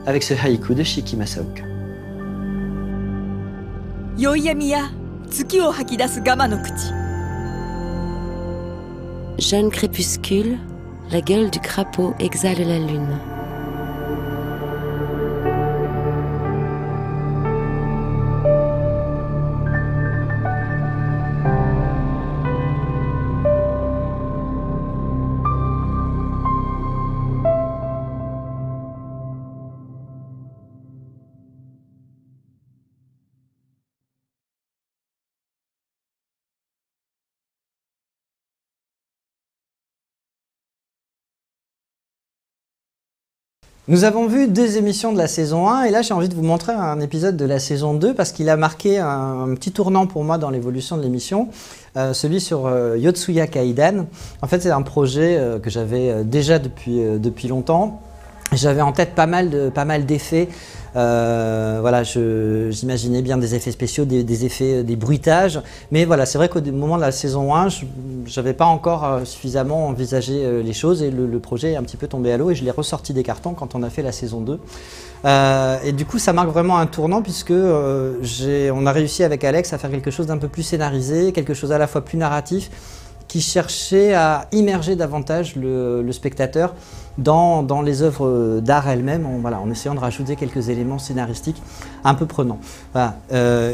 avec ce haïku de Shiki Masaoka. 宵闇や月を吐き出すガマの口 Jeune crépuscule, la gueule du crapaud exhale la lune. Nous avons vu 2 émissions de la saison 1 et là j'ai envie de vous montrer un épisode de la saison 2 parce qu'il a marqué un petit tournant pour moi dans l'évolution de l'émission, celui sur Yotsuya Kaidan. En fait c'est un projet que j'avais déjà depuis longtemps. J'avais en tête pas mal d'effets. Voilà, j'imaginais bien des effets spéciaux, des effets, des bruitages. Mais voilà, c'est vrai qu'au moment de la saison 1, je n'avais pas encore suffisamment envisagé les choses et le projet est un petit peu tombé à l'eau et je l'ai ressorti des cartons quand on a fait la saison 2. Et du coup, ça marque vraiment un tournant puisque on a réussi avec Alex à faire quelque chose d'un peu plus scénarisé, quelque chose à la fois plus narratif, qui cherchait à immerger davantage le spectateur dans les œuvres d'art elles-mêmes, en essayant de rajouter quelques éléments scénaristiques un peu prenants. Voilà.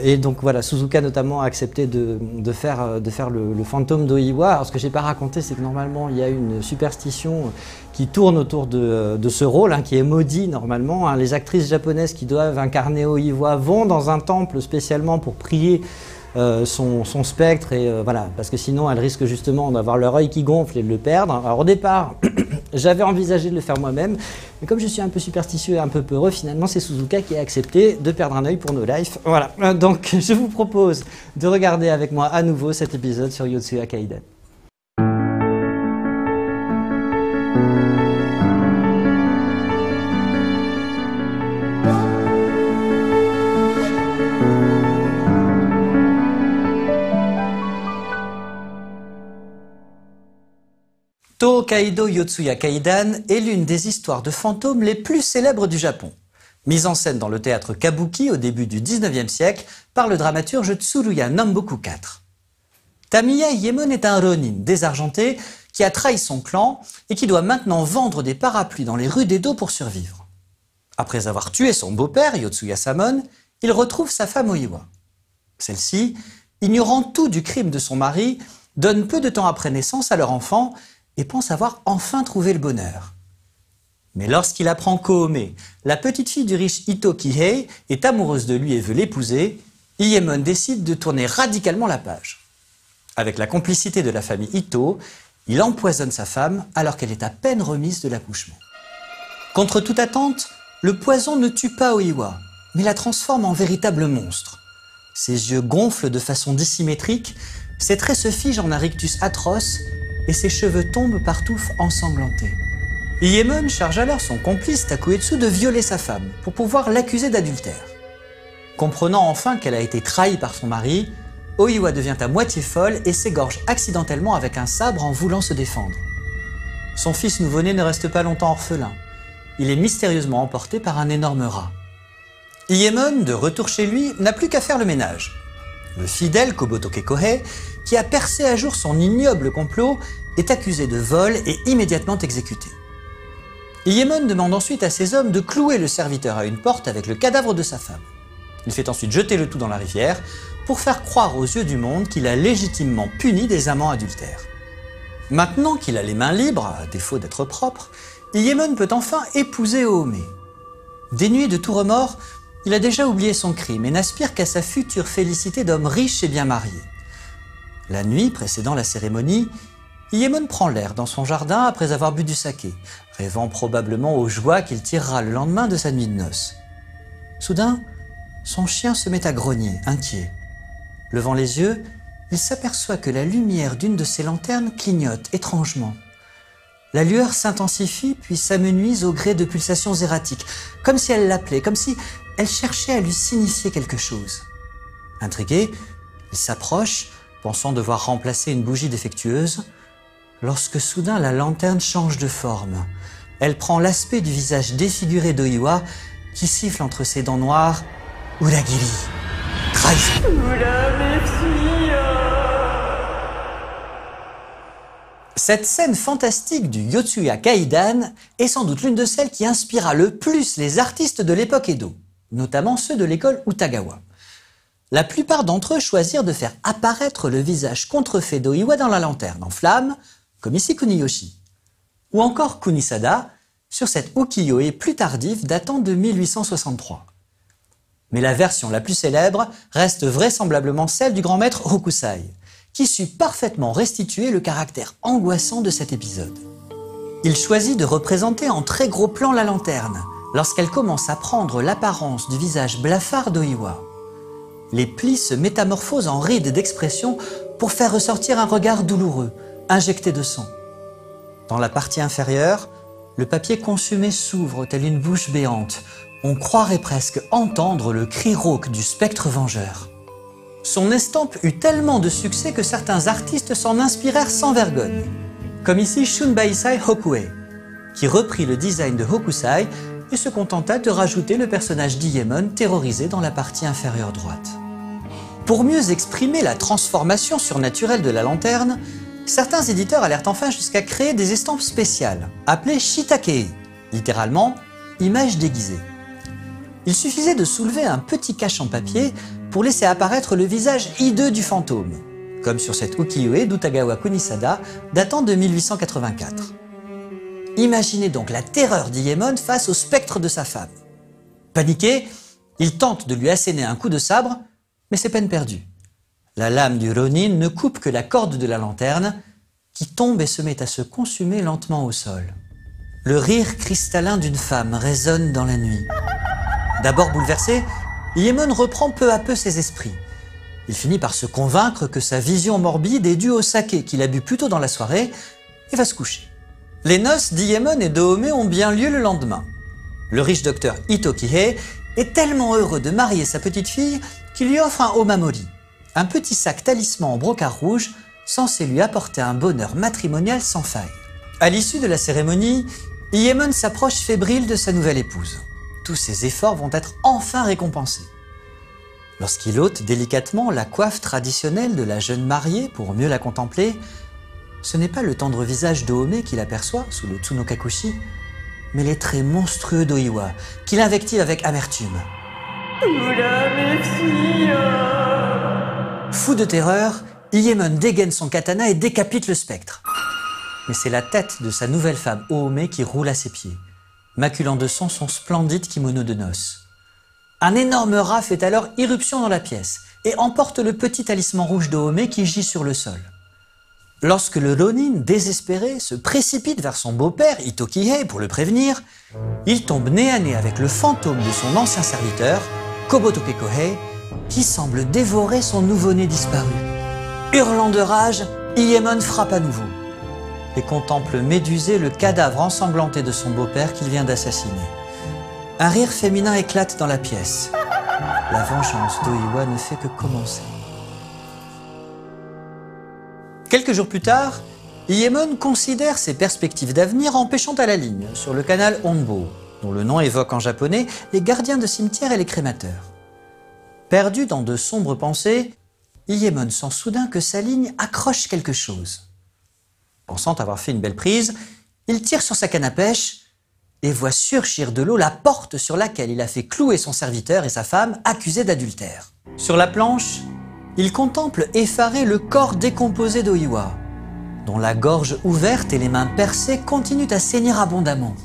Et donc voilà, Suzuka notamment a accepté de faire le fantôme d'Oiwa. Alors ce que j'ai pas raconté, c'est que normalement il y a une superstition qui tourne autour de ce rôle, qui est maudit normalement. Les actrices japonaises qui doivent incarner Oiwa vont dans un temple spécialement pour prier son spectre, et voilà, parce que sinon elles risquent justement d'avoir leur œil qui gonfle et de le perdre. Alors au départ, j'avais envisagé de le faire moi-même, mais comme je suis un peu superstitieux et un peu peureux, finalement c'est Suzuka qui a accepté de perdre un œil pour No Life. Voilà, donc je vous propose de regarder avec moi à nouveau cet épisode sur Yotsuya Kaidan. Tōkaido Yotsuya Kaidan est l'une des histoires de fantômes les plus célèbres du Japon. Mise en scène dans le théâtre Kabuki au début du 19e siècle par le dramaturge Tsuruya Namboku IV. Tamiya Iemon est un ronin désargenté qui a trahi son clan et qui doit maintenant vendre des parapluies dans les rues d'Edo pour survivre. Après avoir tué son beau-père, Yotsuya Samon, il retrouve sa femme Oiwa. Celle-ci, ignorant tout du crime de son mari, donne peu de temps après naissance à leur enfant et pense avoir enfin trouvé le bonheur. Mais lorsqu'il apprend qu'Ohme, la petite fille du riche Ito Kihei, est amoureuse de lui et veut l'épouser, Iemon décide de tourner radicalement la page. Avec la complicité de la famille Ito, il empoisonne sa femme alors qu'elle est à peine remise de l'accouchement. Contre toute attente, le poison ne tue pas Oiwa, mais la transforme en véritable monstre. Ses yeux gonflent de façon dissymétrique, ses traits se figent en un rictus atroce et ses cheveux tombent partout ensanglantés. Iemon charge alors son complice Takuetsu de violer sa femme pour pouvoir l'accuser d'adultère. Comprenant enfin qu'elle a été trahie par son mari, Oiwa devient à moitié folle et s'égorge accidentellement avec un sabre en voulant se défendre. Son fils nouveau-né ne reste pas longtemps orphelin. Il est mystérieusement emporté par un énorme rat. Iemon, de retour chez lui, n'a plus qu'à faire le ménage. Le fidèle Kobotoke Kohei, qui a percé à jour son ignoble complot, est accusé de vol et immédiatement exécuté. Iemon demande ensuite à ses hommes de clouer le serviteur à une porte avec le cadavre de sa femme. Il fait ensuite jeter le tout dans la rivière pour faire croire aux yeux du monde qu'il a légitimement puni des amants adultères. Maintenant qu'il a les mains libres, à défaut d'être propre, Iemon peut enfin épouser Ohme. Dénué de tout remords, il a déjà oublié son crime et n'aspire qu'à sa future félicité d'homme riche et bien marié. La nuit précédant la cérémonie, Iemon prend l'air dans son jardin après avoir bu du saké, rêvant probablement aux joies qu'il tirera le lendemain de sa nuit de noces. Soudain, son chien se met à grogner, inquiet. Levant les yeux, il s'aperçoit que la lumière d'une de ses lanternes clignote étrangement. La lueur s'intensifie puis s'amenuise au gré de pulsations erratiques, comme si elle l'appelait, comme si elle cherchait à lui signifier quelque chose. Intrigué, il s'approche, pensant devoir remplacer une bougie défectueuse, lorsque soudain la lanterne change de forme. Elle prend l'aspect du visage défiguré d'Oiwa qui siffle entre ses dents noires « Uragiri !» Trahison. Cette scène fantastique du Yotsuya Kaidan est sans doute l'une de celles qui inspira le plus les artistes de l'époque Edo, notamment ceux de l'école Utagawa. La plupart d'entre eux choisirent de faire apparaître le visage contrefait d'Oiwa dans la lanterne, en flammes, comme ici Kuniyoshi, ou encore Kunisada, sur cette ukiyo-e plus tardive datant de 1863. Mais la version la plus célèbre reste vraisemblablement celle du grand maître Hokusai, qui sut parfaitement restituer le caractère angoissant de cet épisode. Il choisit de représenter en très gros plan la lanterne, lorsqu'elle commence à prendre l'apparence du visage blafard d'Oiwa. Les plis se métamorphosent en rides d'expression pour faire ressortir un regard douloureux, injecté de sang. Dans la partie inférieure, le papier consumé s'ouvre telle une bouche béante. On croirait presque entendre le cri rauque du spectre vengeur. Son estampe eut tellement de succès que certains artistes s'en inspirèrent sans vergogne, comme ici Shunbaisai Hokue, qui reprit le design de Hokusai et se contenta de rajouter le personnage d'Iemon terrorisé dans la partie inférieure droite. Pour mieux exprimer la transformation surnaturelle de la lanterne, certains éditeurs allèrent enfin jusqu'à créer des estampes spéciales, appelées shitakei, littéralement « image déguisée ». Il suffisait de soulever un petit cache en papier pour laisser apparaître le visage hideux du fantôme, comme sur cette ukiyo-e d'Utagawa Kunisada datant de 1884. Imaginez donc la terreur d'Iemon face au spectre de sa femme. Paniqué, il tente de lui asséner un coup de sabre, mais c'est peine perdue. La lame du Ronin ne coupe que la corde de la lanterne, qui tombe et se met à se consumer lentement au sol. Le rire cristallin d'une femme résonne dans la nuit. D'abord bouleversé, Iemon reprend peu à peu ses esprits. Il finit par se convaincre que sa vision morbide est due au saké qu'il a bu plus tôt dans la soirée et va se coucher. Les noces d'Iemon et d'Ohome ont bien lieu le lendemain. Le riche docteur Ito Kihei est tellement heureux de marier sa petite fille qu'il lui offre un omamori, un petit sac talisman en brocart rouge censé lui apporter un bonheur matrimonial sans faille. À l'issue de la cérémonie, Iemon s'approche fébrile de sa nouvelle épouse. Tous ses efforts vont être enfin récompensés. Lorsqu'il ôte délicatement la coiffe traditionnelle de la jeune mariée pour mieux la contempler, ce n'est pas le tendre visage d'Ohome qu'il aperçoit sous le Tsunokakushi, mais les traits monstrueux d'Oiwa, qu'il invective avec amertume. Fou de terreur, Iemon dégaine son katana et décapite le spectre. Mais c'est la tête de sa nouvelle femme Ohome qui roule à ses pieds, maculant de sang son splendide kimono de noces. Un énorme rat fait alors irruption dans la pièce et emporte le petit talisman rouge d'Ohome qui gît sur le sol. Lorsque le Ronin, désespéré, se précipite vers son beau-père Ito Kihei pour le prévenir, il tombe nez à nez avec le fantôme de son ancien serviteur, Kobotoke Kohei, qui semble dévorer son nouveau-né disparu. Hurlant de rage, Iemon frappe à nouveau et contemple médusé le cadavre ensanglanté de son beau-père qu'il vient d'assassiner. Un rire féminin éclate dans la pièce. La vengeance d'Oiwa ne fait que commencer. Quelques jours plus tard, Iemon considère ses perspectives d'avenir en pêchant à la ligne sur le canal Honbo, dont le nom évoque en japonais les gardiens de cimetières et les crémateurs. Perdu dans de sombres pensées, Iemon sent soudain que sa ligne accroche quelque chose. Pensant avoir fait une belle prise, il tire sur sa canne à pêche et voit surgir de l'eau la porte sur laquelle il a fait clouer son serviteur et sa femme accusés d'adultère. Sur la planche, il contemple effaré le corps décomposé d'Oiwa, dont la gorge ouverte et les mains percées continuent à saigner abondamment.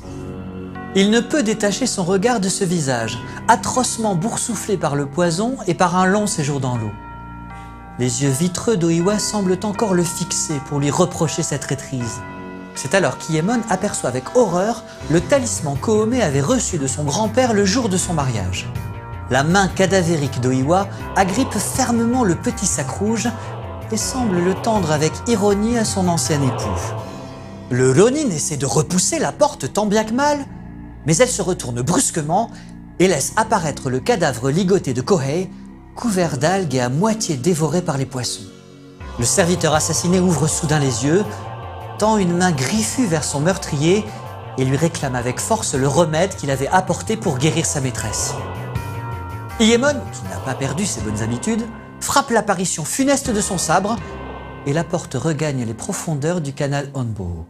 Il ne peut détacher son regard de ce visage, atrocement boursouflé par le poison et par un long séjour dans l'eau. Les yeux vitreux d'Oiwa semblent encore le fixer pour lui reprocher cette traîtrise. C'est alors qu'Iemon aperçoit avec horreur le talisman qu'Ohome avait reçu de son grand-père le jour de son mariage. La main cadavérique d'Oiwa agrippe fermement le petit sac rouge et semble le tendre avec ironie à son ancien époux. Le Ronin essaie de repousser la porte tant bien que mal, mais elle se retourne brusquement et laisse apparaître le cadavre ligoté de Kohei, couvert d'algues et à moitié dévoré par les poissons. Le serviteur assassiné ouvre soudain les yeux, tend une main griffue vers son meurtrier et lui réclame avec force le remède qu'il avait apporté pour guérir sa maîtresse. Iemon, qui n'a pas perdu ses bonnes habitudes, frappe l'apparition funeste de son sabre et la porte regagne les profondeurs du canal Honbo.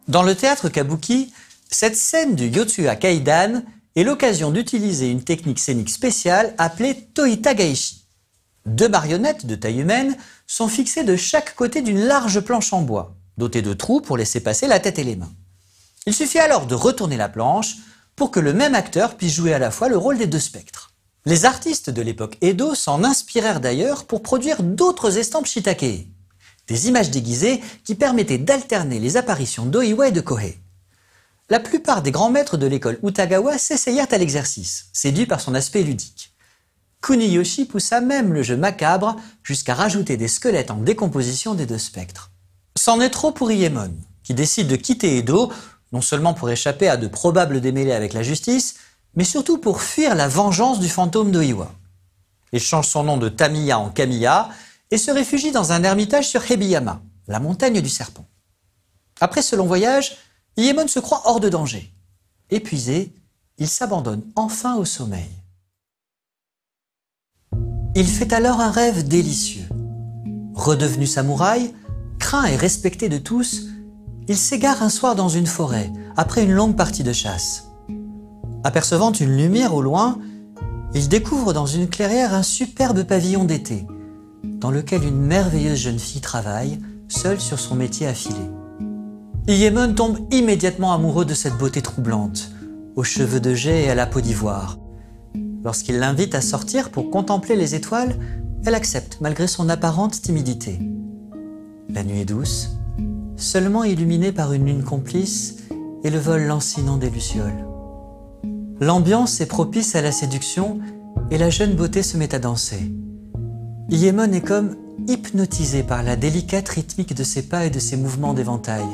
Dans le théâtre kabuki, cette scène du Yotsuya Kaidan est l'occasion d'utiliser une technique scénique spéciale appelée Toita Gaishi. 2 marionnettes de taille humaine sont fixées de chaque côté d'une large planche en bois, dotée de trous pour laisser passer la tête et les mains. Il suffit alors de retourner la planche pour que le même acteur puisse jouer à la fois le rôle des 2 spectres. Les artistes de l'époque Edo s'en inspirèrent d'ailleurs pour produire d'autres estampes shitakei. des images déguisées qui permettaient d'alterner les apparitions d'Oiwa et de Kohei. La plupart des grands maîtres de l'école Utagawa s'essayèrent à l'exercice, séduits par son aspect ludique. Kuniyoshi poussa même le jeu macabre jusqu'à rajouter des squelettes en décomposition des deux spectres. C'en est trop pour Iemon, qui décide de quitter Edo, non seulement pour échapper à de probables démêlés avec la justice, mais surtout pour fuir la vengeance du fantôme d'Oiwa. Il change son nom de Tamiya en Kamiya et se réfugie dans un ermitage sur Hebiyama, la montagne du serpent. Après ce long voyage, Iemon se croit hors de danger. Épuisé, il s'abandonne enfin au sommeil. Il fait alors un rêve délicieux. Redevenu samouraï, craint et respecté de tous, il s'égare un soir dans une forêt, après une longue partie de chasse. Apercevant une lumière au loin, il découvre dans une clairière un superbe pavillon d'été, dans lequel une merveilleuse jeune fille travaille, seule sur son métier affilé. Iemon tombe immédiatement amoureux de cette beauté troublante, aux cheveux de jais et à la peau d'ivoire. Lorsqu'il l'invite à sortir pour contempler les étoiles, elle accepte malgré son apparente timidité. La nuit est douce, seulement illuminée par une lune complice et le vol lancinant des lucioles. L'ambiance est propice à la séduction et la jeune beauté se met à danser. Iemon est comme hypnotisé par la délicate rythmique de ses pas et de ses mouvements d'éventail,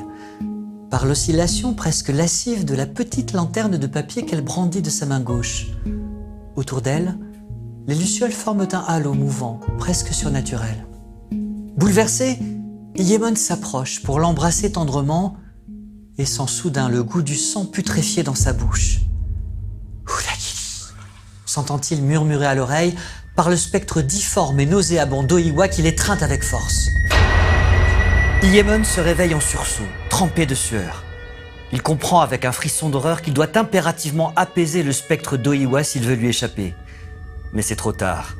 par l'oscillation presque lascive de la petite lanterne de papier qu'elle brandit de sa main gauche. Autour d'elle, les lucioles forment un halo mouvant, presque surnaturel. Bouleversé, Iemon s'approche pour l'embrasser tendrement et sent soudain le goût du sang putréfié dans sa bouche. « Uragiri » s'entend-il murmurer à l'oreille par le spectre difforme et nauséabond d'Oiwa qui l'étreint avec force. Iemon se réveille en sursaut, trempé de sueur. Il comprend avec un frisson d'horreur qu'il doit impérativement apaiser le spectre d'Oiwa s'il veut lui échapper. Mais c'est trop tard.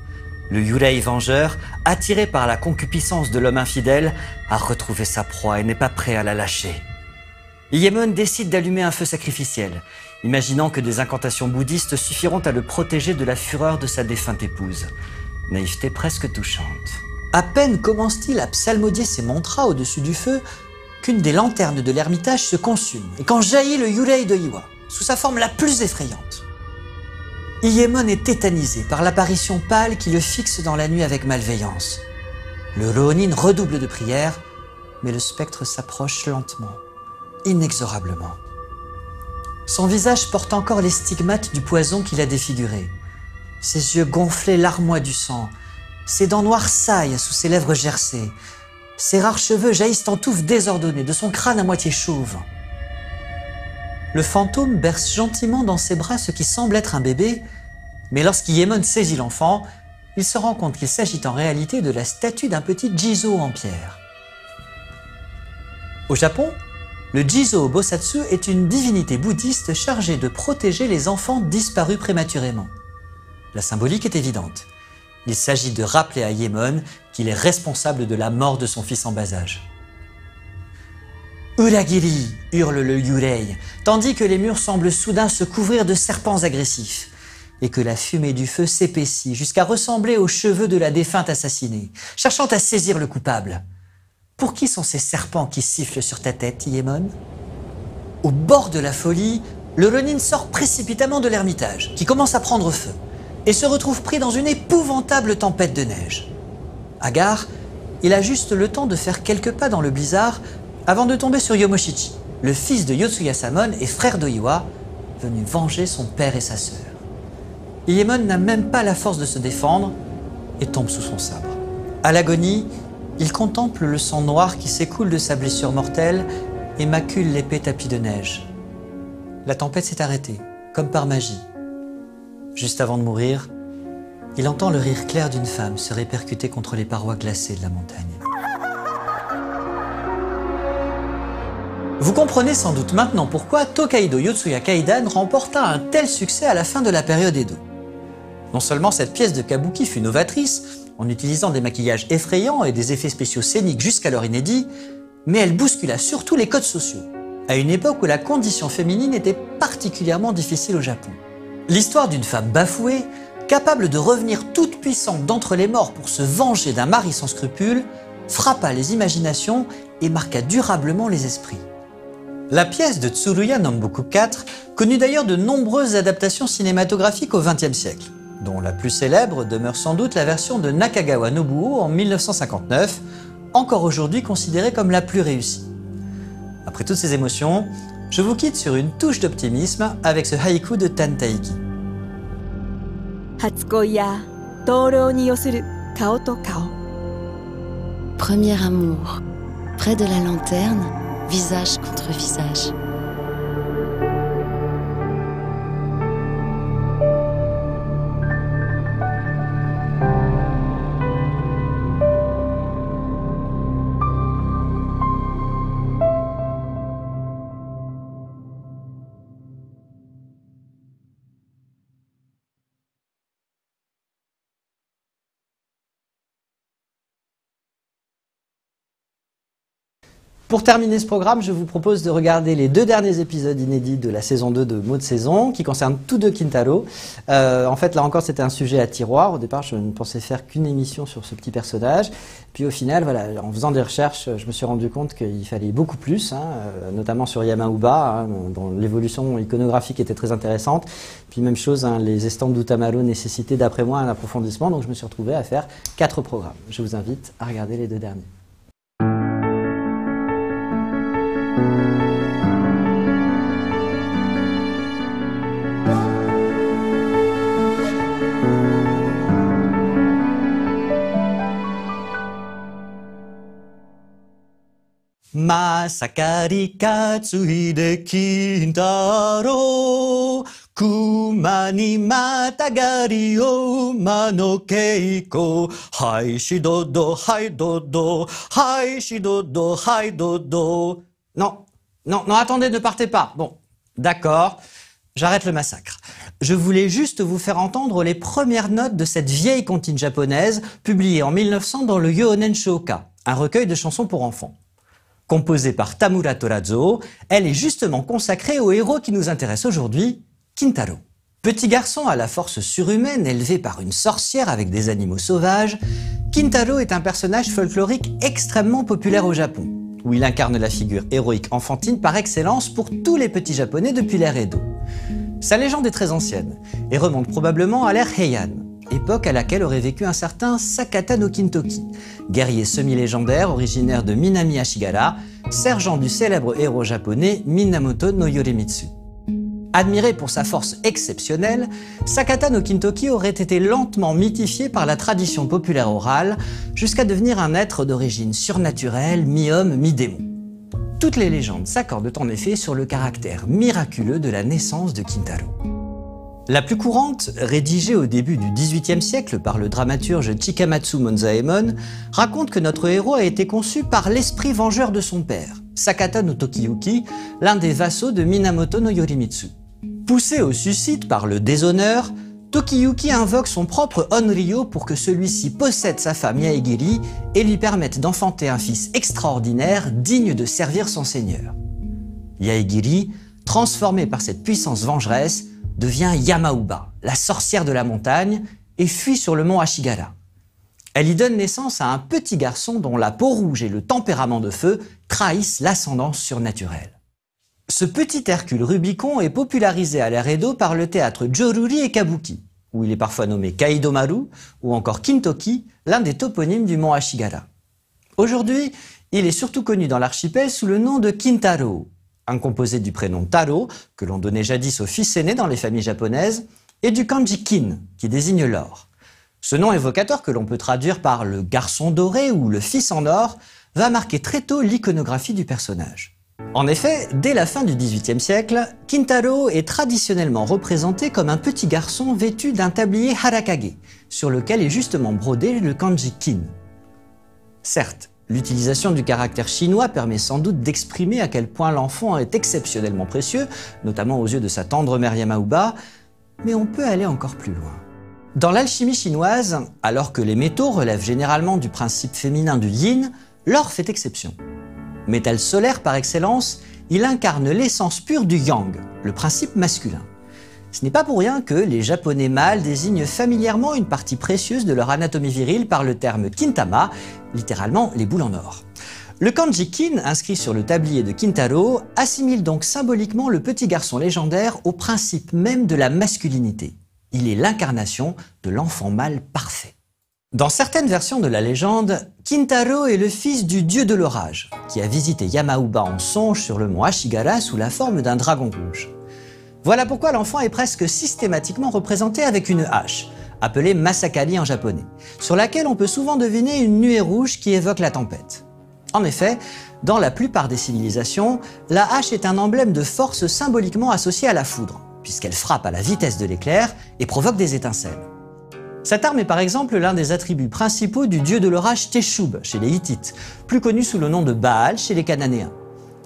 Le Yurei vengeur, attiré par la concupiscence de l'homme infidèle, a retrouvé sa proie et n'est pas prêt à la lâcher. Iemon décide d'allumer un feu sacrificiel, imaginant que des incantations bouddhistes suffiront à le protéger de la fureur de sa défunte épouse. Naïveté presque touchante. À peine commence-t-il à psalmodier ses mantras au-dessus du feu qu'une des lanternes de l'ermitage se consume et qu'en jaillit le Yurei d'Oiwa, sous sa forme la plus effrayante. Iemon est tétanisé par l'apparition pâle qui le fixe dans la nuit avec malveillance. Le Ronin redouble de prières, mais le spectre s'approche lentement, inexorablement. Son visage porte encore les stigmates du poison qui l'a défiguré. Ses yeux gonflés larmoient du sang, ses dents noires saillent sous ses lèvres gercées, ses rares cheveux jaillissent en touffes désordonnées de son crâne à moitié chauve. Le fantôme berce gentiment dans ses bras ce qui semble être un bébé, mais lorsqu'Iemon saisit l'enfant, il se rend compte qu'il s'agit en réalité de la statue d'un petit Jizo en pierre. Au Japon, le Jizo Bosatsu est une divinité bouddhiste chargée de protéger les enfants disparus prématurément. La symbolique est évidente. Il s'agit de rappeler à Iemon qu'il est responsable de la mort de son fils en bas âge. « Uragiri » hurle le Yurei, tandis que les murs semblent soudain se couvrir de serpents agressifs et que la fumée du feu s'épaissit jusqu'à ressembler aux cheveux de la défunte assassinée, cherchant à saisir le coupable. Pour qui sont ces serpents qui sifflent sur ta tête, Iemon ? Au bord de la folie, le Ronin sort précipitamment de l'ermitage, qui commence à prendre feu, et se retrouve pris dans une épouvantable tempête de neige. Hagard, il a juste le temps de faire quelques pas dans le blizzard avant de tomber sur Yomoshichi, le fils de Yotsuya-samon et frère d'Oiwa, venu venger son père et sa sœur. Iemon n'a même pas la force de se défendre et tombe sous son sabre. À l'agonie, il contemple le sang noir qui s'écoule de sa blessure mortelle et macule l'épais tapis de neige. La tempête s'est arrêtée, comme par magie. Juste avant de mourir, il entend le rire clair d'une femme se répercuter contre les parois glacées de la montagne. Vous comprenez sans doute maintenant pourquoi Tokaido Yotsuya Kaidan remporta un tel succès à la fin de la période Edo. Non seulement cette pièce de kabuki fut novatrice, en utilisant des maquillages effrayants et des effets spéciaux scéniques jusqu'alors inédits, mais elle bouscula surtout les codes sociaux, à une époque où la condition féminine était particulièrement difficile au Japon. L'histoire d'une femme bafouée, capable de revenir toute puissante d'entre les morts pour se venger d'un mari sans scrupules, frappa les imaginations et marqua durablement les esprits. La pièce de Tsuruya Namboku 4 connut d'ailleurs de nombreuses adaptations cinématographiques au XXe siècle, dont la plus célèbre demeure sans doute la version de Nakagawa Nobuo en 1959, encore aujourd'hui considérée comme la plus réussie. Après toutes ces émotions, je vous quitte sur une touche d'optimisme avec ce haïku de Tantaiki. 初恋や灯籠に寄する顔と顔 Premier amour, près de la lanterne, visage contre visage. Pour terminer ce programme, je vous propose de regarder les 2 derniers épisodes inédits de la saison 2 de Mots de saison, qui concernent tous deux Kintaro. En fait, là encore, c'était un sujet à tiroir. Au départ, je ne pensais faire qu'une émission sur ce petit personnage. Puis au final, voilà, en faisant des recherches, je me suis rendu compte qu'il fallait beaucoup plus, notamment sur Yamauba, dont l'évolution iconographique était très intéressante. Puis même chose, les estampes d'Utamaro nécessitaient d'après moi un approfondissement, donc je me suis retrouvé à faire 4 programmes. Je vous invite à regarder les 2 derniers. Masakari Katsuhide Kintaro Kuma ni matagari o mano keiko Hai shidodo hai dodo Hai shidodo hai dodo. Non, attendez, ne partez pas. Bon, d'accord, j'arrête le massacre. Je voulais juste vous faire entendre les premières notes de cette vieille comptine japonaise publiée en 1900 dans le Yonen Shouka, un recueil de chansons pour enfants. Composée par Tamura Torazo, elle est justement consacrée au héros qui nous intéresse aujourd'hui, Kintaro. Petit garçon à la force surhumaine élevé par une sorcière avec des animaux sauvages, Kintaro est un personnage folklorique extrêmement populaire au Japon, où il incarne la figure héroïque enfantine par excellence pour tous les petits japonais depuis l'ère Edo. Sa légende est très ancienne et remonte probablement à l'ère Heian, époque à laquelle aurait vécu un certain Sakata no Kintoki, guerrier semi-légendaire originaire de Minami Ashigara, sergent du célèbre héros japonais Minamoto no Yoremitsu. Admiré pour sa force exceptionnelle, Sakata no Kintoki aurait été lentement mythifié par la tradition populaire orale jusqu'à devenir un être d'origine surnaturelle, mi-homme, mi-démon. Toutes les légendes s'accordent en effet sur le caractère miraculeux de la naissance de Kintaro. La plus courante, rédigée au début du XVIIIe siècle par le dramaturge Chikamatsu Monzaemon, raconte que notre héros a été conçu par l'esprit vengeur de son père, Sakata no Tokiyuki, l'un des vassaux de Minamoto no Yorimitsu. Poussé au suicide par le déshonneur, Tokiyuki invoque son propre Onryo pour que celui-ci possède sa femme Yaegiri et lui permette d'enfanter un fils extraordinaire digne de servir son seigneur. Yaegiri, transformée par cette puissance vengeresse, devient Yamauba, la sorcière de la montagne, et fuit sur le mont Ashigara. Elle y donne naissance à un petit garçon dont la peau rouge et le tempérament de feu trahissent l'ascendance surnaturelle. Ce petit Hercule Rubicon est popularisé à l'ère Edo par le théâtre Joruri et Kabuki, où il est parfois nommé Kaidomaru ou encore Kintoki, l'un des toponymes du mont Ashigara. Aujourd'hui, il est surtout connu dans l'archipel sous le nom de Kintaro, un composé du prénom Taro, que l'on donnait jadis au fils aîné dans les familles japonaises, et du kanji Kin, qui désigne l'or. Ce nom évocateur, que l'on peut traduire par le garçon doré ou le fils en or, va marquer très tôt l'iconographie du personnage. En effet, dès la fin du XVIIIe siècle, Kintaro est traditionnellement représenté comme un petit garçon vêtu d'un tablier harakage, sur lequel est justement brodé le kanji Kin. Certes, l'utilisation du caractère chinois permet sans doute d'exprimer à quel point l'enfant est exceptionnellement précieux, notamment aux yeux de sa tendre mère Yamauba, mais on peut aller encore plus loin. Dans l'alchimie chinoise, alors que les métaux relèvent généralement du principe féminin du yin, l'or fait exception. Métal solaire par excellence, il incarne l'essence pure du yang, le principe masculin. Ce n'est pas pour rien que les Japonais mâles désignent familièrement une partie précieuse de leur anatomie virile par le terme kintama, littéralement les boules en or. Le kanji kin, inscrit sur le tablier de Kintaro, assimile donc symboliquement le petit garçon légendaire au principe même de la masculinité. Il est l'incarnation de l'enfant mâle parfait. Dans certaines versions de la légende, Kintaro est le fils du dieu de l'orage, qui a visité Yamauba en songe sur le mont Ashigara sous la forme d'un dragon rouge. Voilà pourquoi l'enfant est presque systématiquement représenté avec une hache, appelée masakali en japonais, sur laquelle on peut souvent deviner une nuée rouge qui évoque la tempête. En effet, dans la plupart des civilisations, la hache est un emblème de force symboliquement associé à la foudre, puisqu'elle frappe à la vitesse de l'éclair et provoque des étincelles. Cette arme est par exemple l'un des attributs principaux du dieu de l'orage Teshub chez les Hittites, plus connu sous le nom de Baal chez les Cananéens.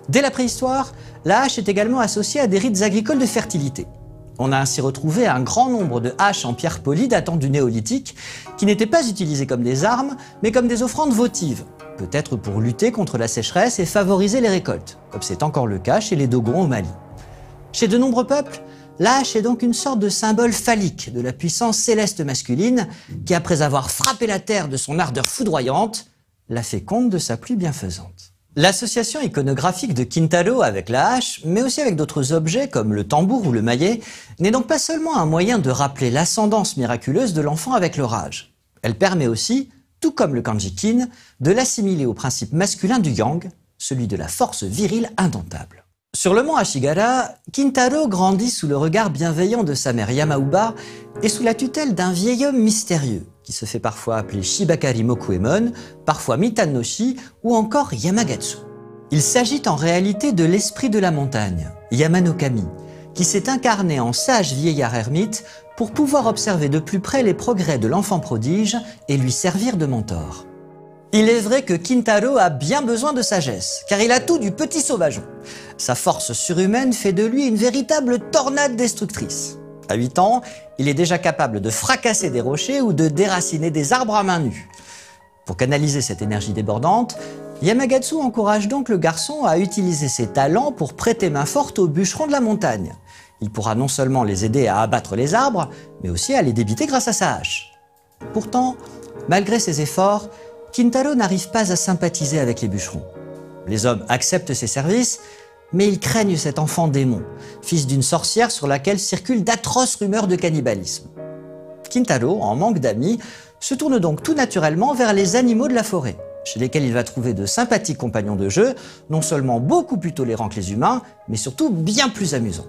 Dès la préhistoire, la hache est également associée à des rites agricoles de fertilité. On a ainsi retrouvé un grand nombre de haches en pierre polie datant du néolithique, qui n'étaient pas utilisées comme des armes, mais comme des offrandes votives, peut-être pour lutter contre la sécheresse et favoriser les récoltes, comme c'est encore le cas chez les Dogons au Mali. Chez de nombreux peuples, la hache est donc une sorte de symbole phallique de la puissance céleste masculine qui, après avoir frappé la terre de son ardeur foudroyante, la féconde de sa pluie bienfaisante. L'association iconographique de Kintaro avec la hache, mais aussi avec d'autres objets comme le tambour ou le maillet, n'est donc pas seulement un moyen de rappeler l'ascendance miraculeuse de l'enfant avec l'orage. Elle permet aussi, tout comme le kanji kin, de l'assimiler au principe masculin du yang, celui de la force virile indomptable. Sur le mont Ashigara, Kintaro grandit sous le regard bienveillant de sa mère Yamauba et sous la tutelle d'un vieil homme mystérieux, qui se fait parfois appeler Shibakari Mokuemon, parfois Mitanoshi ou encore Yamagatsu. Il s'agit en réalité de l'esprit de la montagne, Yamanokami, qui s'est incarné en sage vieillard ermite pour pouvoir observer de plus près les progrès de l'enfant prodige et lui servir de mentor. Il est vrai que Kintaro a bien besoin de sagesse, car il a tout du petit sauvageon. Sa force surhumaine fait de lui une véritable tornade destructrice. À 8 ans, il est déjà capable de fracasser des rochers ou de déraciner des arbres à main nue. Pour canaliser cette énergie débordante, Yamagatsu encourage donc le garçon à utiliser ses talents pour prêter main forte aux bûcherons de la montagne. Il pourra non seulement les aider à abattre les arbres, mais aussi à les débiter grâce à sa hache. Pourtant, malgré ses efforts, Kintaro n'arrive pas à sympathiser avec les bûcherons. Les hommes acceptent ses services, mais ils craignent cet enfant démon, fils d'une sorcière sur laquelle circulent d'atroces rumeurs de cannibalisme. Kintaro, en manque d'amis, se tourne donc tout naturellement vers les animaux de la forêt, chez lesquels il va trouver de sympathiques compagnons de jeu, non seulement beaucoup plus tolérants que les humains, mais surtout bien plus amusants.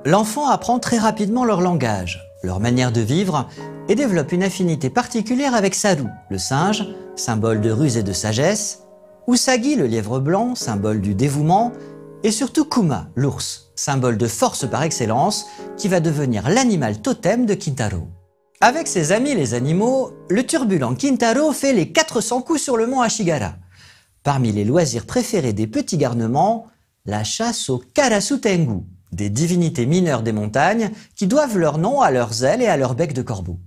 L'enfant apprend très rapidement leur langage, leur manière de vivre, et développe une affinité particulière avec Saru, le singe, symbole de ruse et de sagesse, Usagi, le lièvre blanc, symbole du dévouement, et surtout Kuma, l'ours, symbole de force par excellence, qui va devenir l'animal totem de Kintaro. Avec ses amis les animaux, le turbulent Kintaro fait les 400 coups sur le mont Ashigara. Parmi les loisirs préférés des petits garnements, la chasse au Karasu Tengu, des divinités mineures des montagnes qui doivent leur nom à leurs ailes et à leur bec de corbeau.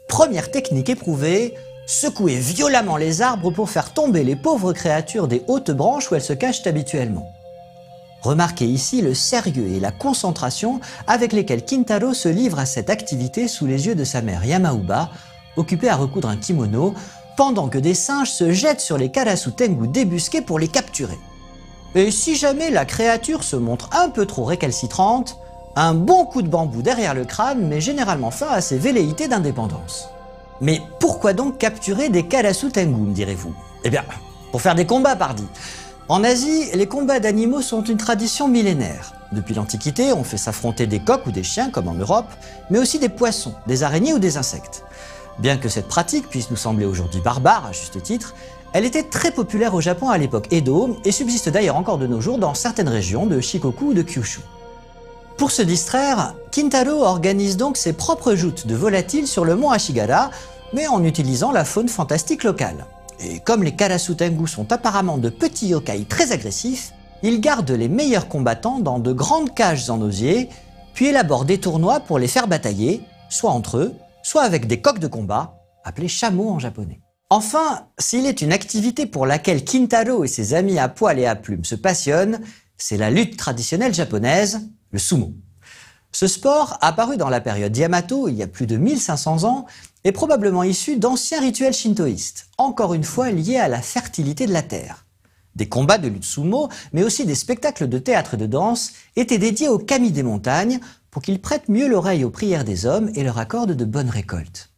Première technique éprouvée, secouer violemment les arbres pour faire tomber les pauvres créatures des hautes branches où elles se cachent habituellement. Remarquez ici le sérieux et la concentration avec lesquels Kintaro se livre à cette activité sous les yeux de sa mère Yamauba, occupée à recoudre un kimono, pendant que des singes se jettent sur les Karasu Tengu débusqués pour les capturer. Et si jamais la créature se montre un peu trop récalcitrante, un bon coup de bambou derrière le crâne met généralement fin à ses velléités d'indépendance. Mais pourquoi donc capturer des Karasu Tengu, me direz-vous? Eh bien, pour faire des combats, pardi. En Asie, les combats d'animaux sont une tradition millénaire. Depuis l'Antiquité, on fait s'affronter des coqs ou des chiens, comme en Europe, mais aussi des poissons, des araignées ou des insectes. Bien que cette pratique puisse nous sembler aujourd'hui barbare, à juste titre, elle était très populaire au Japon à l'époque Edo et subsiste d'ailleurs encore de nos jours dans certaines régions de Shikoku ou de Kyushu. Pour se distraire, Kintaro organise donc ses propres joutes de volatiles sur le mont Ashigara, mais en utilisant la faune fantastique locale. Et comme les Karasu Tengu sont apparemment de petits yokai très agressifs, il garde les meilleurs combattants dans de grandes cages en osier, puis élabore des tournois pour les faire batailler, soit entre eux, soit avec des coqs de combat, appelés chameaux en japonais. Enfin, s'il est une activité pour laquelle Kintaro et ses amis à poil et à plumes se passionnent, c'est la lutte traditionnelle japonaise, le sumo. Ce sport, apparu dans la période Yamato il y a plus de 1500 ans, est probablement issu d'anciens rituels shintoïstes, encore une fois liés à la fertilité de la terre. Des combats de lutte sumo, mais aussi des spectacles de théâtre et de danse, étaient dédiés aux kami des montagnes pour qu'ils prêtent mieux l'oreille aux prières des hommes et leur accordent de bonnes récoltes.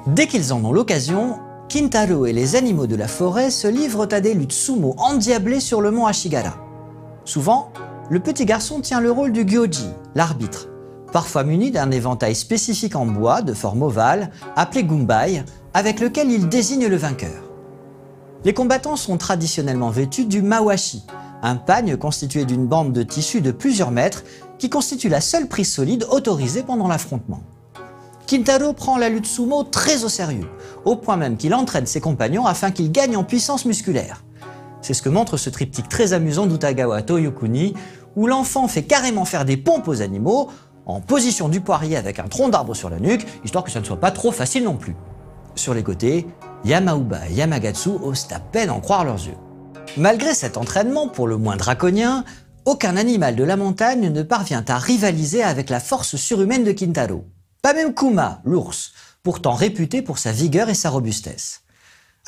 Dès qu'ils en ont l'occasion, Kintaro et les animaux de la forêt se livrent à des luttes sumo endiablées sur le mont Ashigara. Souvent, le petit garçon tient le rôle du gyoji, l'arbitre, parfois muni d'un éventail spécifique en bois de forme ovale, appelé gumbai, avec lequel il désigne le vainqueur. Les combattants sont traditionnellement vêtus du mawashi, un pagne constitué d'une bande de tissu de plusieurs mètres qui constitue la seule prise solide autorisée pendant l'affrontement. Kintaro prend la lutte sumo très au sérieux, au point même qu'il entraîne ses compagnons afin qu'ils gagnent en puissance musculaire. C'est ce que montre ce triptyque très amusant d'Utagawa Toyokuni, où l'enfant fait carrément faire des pompes aux animaux, en position du poirier avec un tronc d'arbre sur la nuque, histoire que ça ne soit pas trop facile non plus. Sur les côtés, Yamauba et Yamagatsu osent à peine en croire leurs yeux. Malgré cet entraînement pour le moins draconien, aucun animal de la montagne ne parvient à rivaliser avec la force surhumaine de Kintaro. Pas même Kuma, l'ours, pourtant réputé pour sa vigueur et sa robustesse.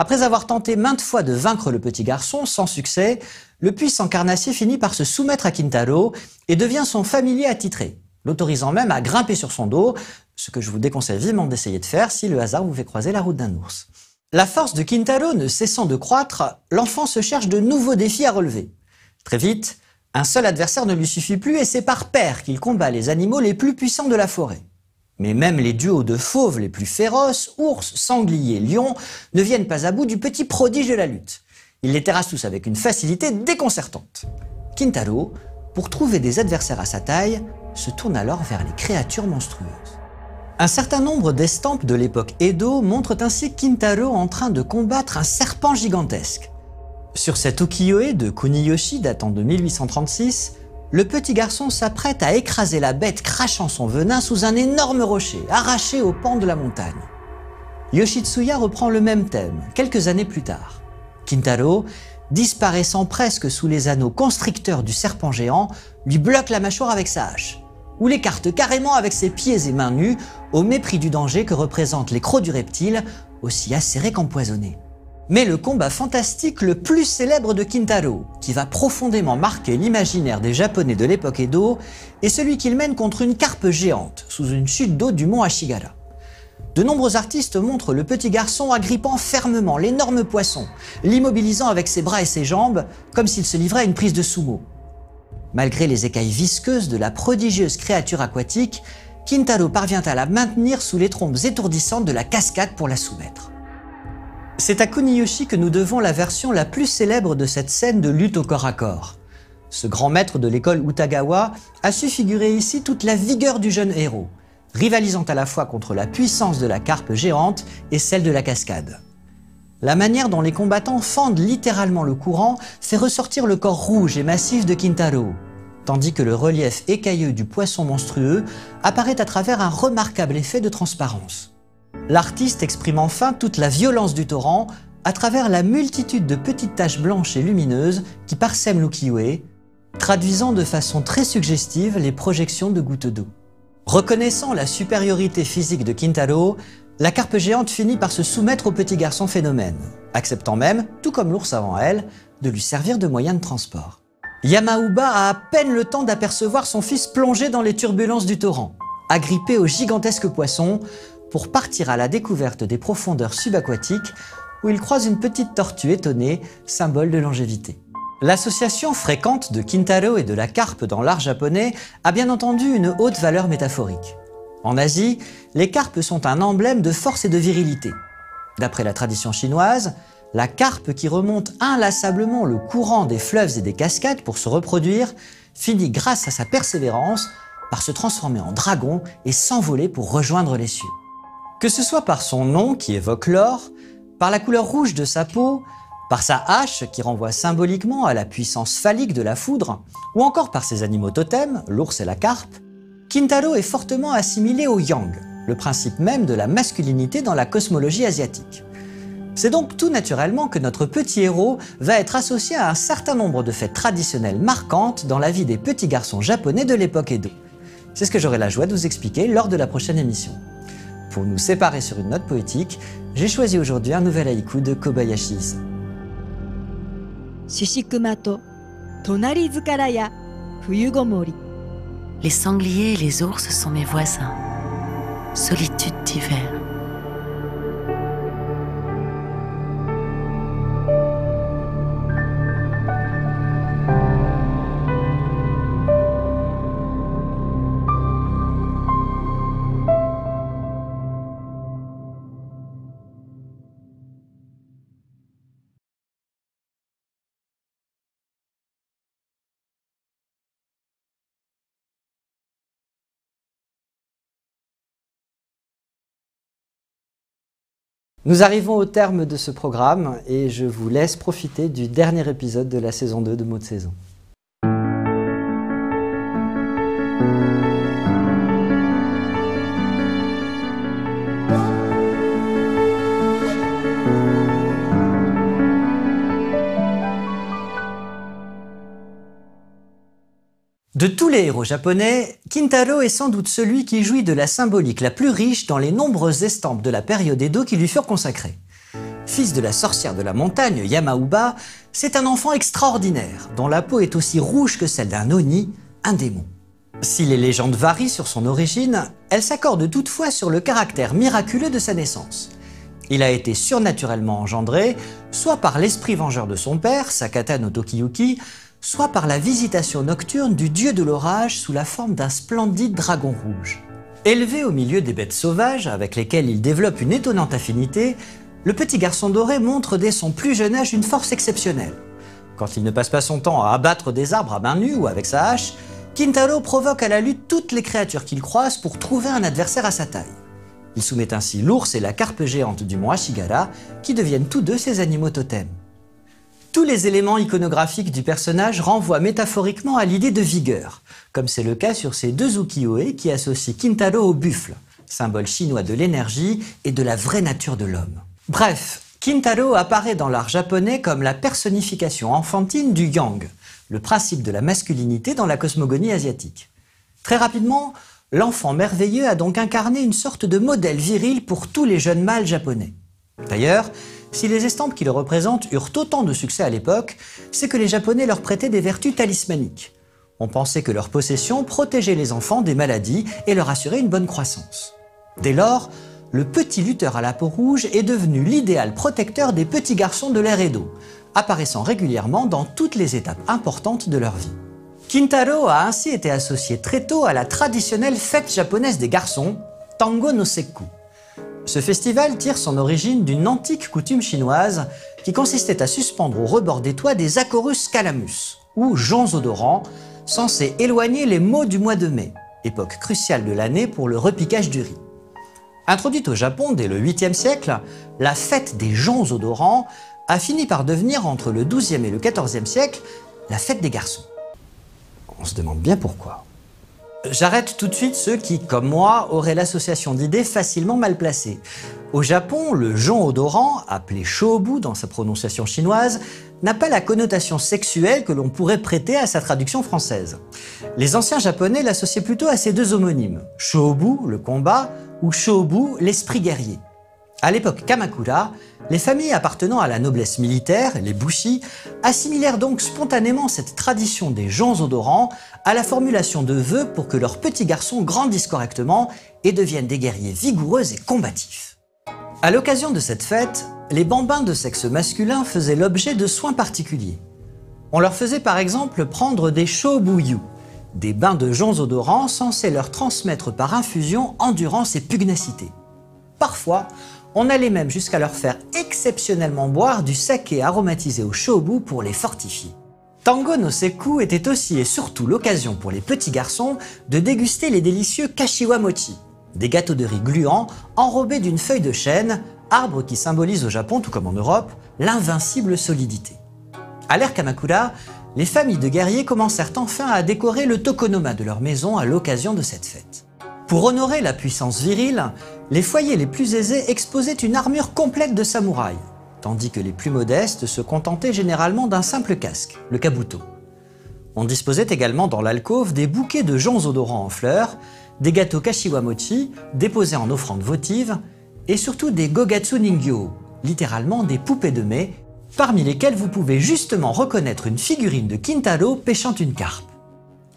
Après avoir tenté maintes fois de vaincre le petit garçon, sans succès, le puissant carnassier finit par se soumettre à Kintaro et devient son familier attitré, l'autorisant même à grimper sur son dos, ce que je vous déconseille vivement d'essayer de faire si le hasard vous fait croiser la route d'un ours. La force de Kintaro ne cessant de croître, l'enfant se cherche de nouveaux défis à relever. Très vite, un seul adversaire ne lui suffit plus et c'est par paire qu'il combat les animaux les plus puissants de la forêt. Mais même les duos de fauves les plus féroces, ours, sangliers, lions, ne viennent pas à bout du petit prodige de la lutte. Il les terrasse tous avec une facilité déconcertante. Kintaro, pour trouver des adversaires à sa taille, se tourne alors vers les créatures monstrueuses. Un certain nombre d'estampes de l'époque Edo montrent ainsi Kintaro en train de combattre un serpent gigantesque. Sur cet ukiyo-e de Kuniyoshi datant de 1836, le petit garçon s'apprête à écraser la bête crachant son venin sous un énorme rocher, arraché au pan de la montagne. Yoshitsuya reprend le même thème, quelques années plus tard. Kintaro, disparaissant presque sous les anneaux constricteurs du serpent géant, lui bloque la mâchoire avec sa hache, ou l'écarte carrément avec ses pieds et mains nus, au mépris du danger que représentent les crocs du reptile, aussi acérés qu'empoisonnés. Mais le combat fantastique le plus célèbre de Kintaro, qui va profondément marquer l'imaginaire des Japonais de l'époque Edo, est celui qu'il mène contre une carpe géante, sous une chute d'eau du mont Ashigara. De nombreux artistes montrent le petit garçon agrippant fermement l'énorme poisson, l'immobilisant avec ses bras et ses jambes, comme s'il se livrait à une prise de sumo. Malgré les écailles visqueuses de la prodigieuse créature aquatique, Kintaro parvient à la maintenir sous les trompes étourdissantes de la cascade pour la soumettre. C'est à Kuniyoshi que nous devons la version la plus célèbre de cette scène de lutte au corps à corps. Ce grand maître de l'école Utagawa a su figurer ici toute la vigueur du jeune héros, rivalisant à la fois contre la puissance de la carpe géante et celle de la cascade. La manière dont les combattants fendent littéralement le courant fait ressortir le corps rouge et massif de Kintaro, tandis que le relief écailleux du poisson monstrueux apparaît à travers un remarquable effet de transparence. L'artiste exprime enfin toute la violence du torrent à travers la multitude de petites taches blanches et lumineuses qui parsèment l'ukiyo-e, traduisant de façon très suggestive les projections de gouttes d'eau. Reconnaissant la supériorité physique de Kintaro, la carpe géante finit par se soumettre au petit garçon phénomène, acceptant même, tout comme l'ours avant elle, de lui servir de moyen de transport. Yamauba a à peine le temps d'apercevoir son fils plongé dans les turbulences du torrent, agrippé au gigantesque poisson, pour partir à la découverte des profondeurs subaquatiques où il croise une petite tortue étonnée, symbole de longévité. L'association fréquente de Kintaro et de la carpe dans l'art japonais a bien entendu une haute valeur métaphorique. En Asie, les carpes sont un emblème de force et de virilité. D'après la tradition chinoise, la carpe qui remonte inlassablement le courant des fleuves et des cascades pour se reproduire finit grâce à sa persévérance par se transformer en dragon et s'envoler pour rejoindre les cieux. Que ce soit par son nom qui évoque l'or, par la couleur rouge de sa peau, par sa hache qui renvoie symboliquement à la puissance phallique de la foudre, ou encore par ses animaux totems, l'ours et la carpe, Kintaro est fortement assimilé au yang, le principe même de la masculinité dans la cosmologie asiatique. C'est donc tout naturellement que notre petit héros va être associé à un certain nombre de fêtes traditionnelles marquantes dans la vie des petits garçons japonais de l'époque Edo. C'est ce que j'aurai la joie de vous expliquer lors de la prochaine émission. Pour nous séparer sur une note poétique, j'ai choisi aujourd'hui un nouvel haïku de Kobayashi-san. 獅子熊と隣塚らや冬ごもり Les sangliers et les ours sont mes voisins. Solitude d'hiver. Nous arrivons au terme de ce programme et je vous laisse profiter du dernier épisode de la saison 2 de Mots de saison. De tous les héros japonais, Kintaro est sans doute celui qui jouit de la symbolique la plus riche dans les nombreuses estampes de la période Edo qui lui furent consacrées. Fils de la sorcière de la montagne, Yamauba, c'est un enfant extraordinaire, dont la peau est aussi rouge que celle d'un Oni, un démon. Si les légendes varient sur son origine, elles s'accordent toutefois sur le caractère miraculeux de sa naissance. Il a été surnaturellement engendré, soit par l'esprit vengeur de son père, Sakata no Tokiyuki, soit par la visitation nocturne du dieu de l'orage sous la forme d'un splendide dragon rouge. Élevé au milieu des bêtes sauvages, avec lesquelles il développe une étonnante affinité, le petit garçon doré montre dès son plus jeune âge une force exceptionnelle. Quand il ne passe pas son temps à abattre des arbres à main nue ou avec sa hache, Kintaro provoque à la lutte toutes les créatures qu'il croise pour trouver un adversaire à sa taille. Il soumet ainsi l'ours et la carpe géante du mont Ashigara, qui deviennent tous deux ses animaux totems. Tous les éléments iconographiques du personnage renvoient métaphoriquement à l'idée de vigueur, comme c'est le cas sur ces deux ukiyo-e qui associent Kintaro au buffle, symbole chinois de l'énergie et de la vraie nature de l'homme. Bref, Kintaro apparaît dans l'art japonais comme la personnification enfantine du yang, le principe de la masculinité dans la cosmogonie asiatique. Très rapidement, l'enfant merveilleux a donc incarné une sorte de modèle viril pour tous les jeunes mâles japonais. D'ailleurs, si les estampes qui le représentent eurent autant de succès à l'époque, c'est que les Japonais leur prêtaient des vertus talismaniques. On pensait que leur possession protégeait les enfants des maladies et leur assurait une bonne croissance. Dès lors, le petit lutteur à la peau rouge est devenu l'idéal protecteur des petits garçons de l'ère Edo, apparaissant régulièrement dans toutes les étapes importantes de leur vie. Kintaro a ainsi été associé très tôt à la traditionnelle fête japonaise des garçons, Tango no Sekku. Ce festival tire son origine d'une antique coutume chinoise qui consistait à suspendre au rebord des toits des Acorus calamus, ou joncs odorants, censés éloigner les maux du mois de mai, époque cruciale de l'année pour le repiquage du riz. Introduite au Japon dès le 8e siècle, la fête des joncs odorants a fini par devenir entre le 12e et le 14e siècle la fête des garçons. On se demande bien pourquoi. J'arrête tout de suite ceux qui, comme moi, auraient l'association d'idées facilement mal placées. Au Japon, le jonc odorant, appelé shobu dans sa prononciation chinoise, n'a pas la connotation sexuelle que l'on pourrait prêter à sa traduction française. Les anciens japonais l'associaient plutôt à ces deux homonymes, shobu, le combat, ou shobu, l'esprit guerrier. À l'époque Kamakura, les familles appartenant à la noblesse militaire, les bushi, assimilèrent donc spontanément cette tradition des joncs odorants à la formulation de vœux pour que leurs petits garçons grandissent correctement et deviennent des guerriers vigoureux et combatifs. À l'occasion de cette fête, les bambins de sexe masculin faisaient l'objet de soins particuliers. On leur faisait par exemple prendre des shobuyu, des bains de joncs odorants censés leur transmettre par infusion endurance et pugnacité. Parfois, on allait même jusqu'à leur faire exceptionnellement boire du saké aromatisé au shobu pour les fortifier. Tango no Sekku était aussi et surtout l'occasion pour les petits garçons de déguster les délicieux kashiwa mochi, des gâteaux de riz gluants enrobés d'une feuille de chêne, arbre qui symbolise au Japon, tout comme en Europe, l'invincible solidité. À l'ère Kamakura, les familles de guerriers commencèrent enfin à décorer le tokonoma de leur maison à l'occasion de cette fête. Pour honorer la puissance virile, les foyers les plus aisés exposaient une armure complète de samouraï, tandis que les plus modestes se contentaient généralement d'un simple casque, le kabuto. On disposait également dans l'alcôve des bouquets de joncs odorants en fleurs, des gâteaux kashiwamochi déposés en offrande votive et surtout des gogatsu ningyo, littéralement des poupées de mai, parmi lesquelles vous pouvez justement reconnaître une figurine de Kintaro pêchant une carpe.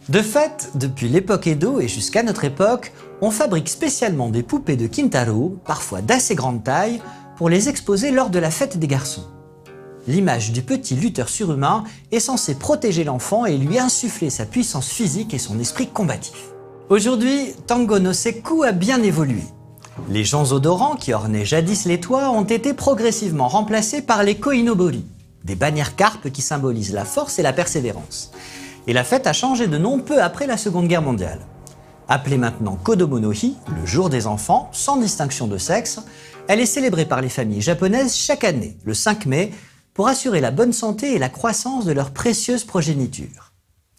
De fait, depuis l'époque Edo et jusqu'à notre époque, on fabrique spécialement des poupées de Kintaro, parfois d'assez grande taille, pour les exposer lors de la fête des garçons. L'image du petit lutteur surhumain est censée protéger l'enfant et lui insuffler sa puissance physique et son esprit combatif. Aujourd'hui, Tango no Sekku a bien évolué. Les joncs odorants qui ornaient jadis les toits ont été progressivement remplacés par les koinobori, des bannières carpes qui symbolisent la force et la persévérance. Et la fête a changé de nom peu après la Seconde Guerre mondiale. Appelée maintenant Kodomo no Hi, le jour des enfants, sans distinction de sexe, elle est célébrée par les familles japonaises chaque année, le 5 mai, pour assurer la bonne santé et la croissance de leur précieuse progéniture.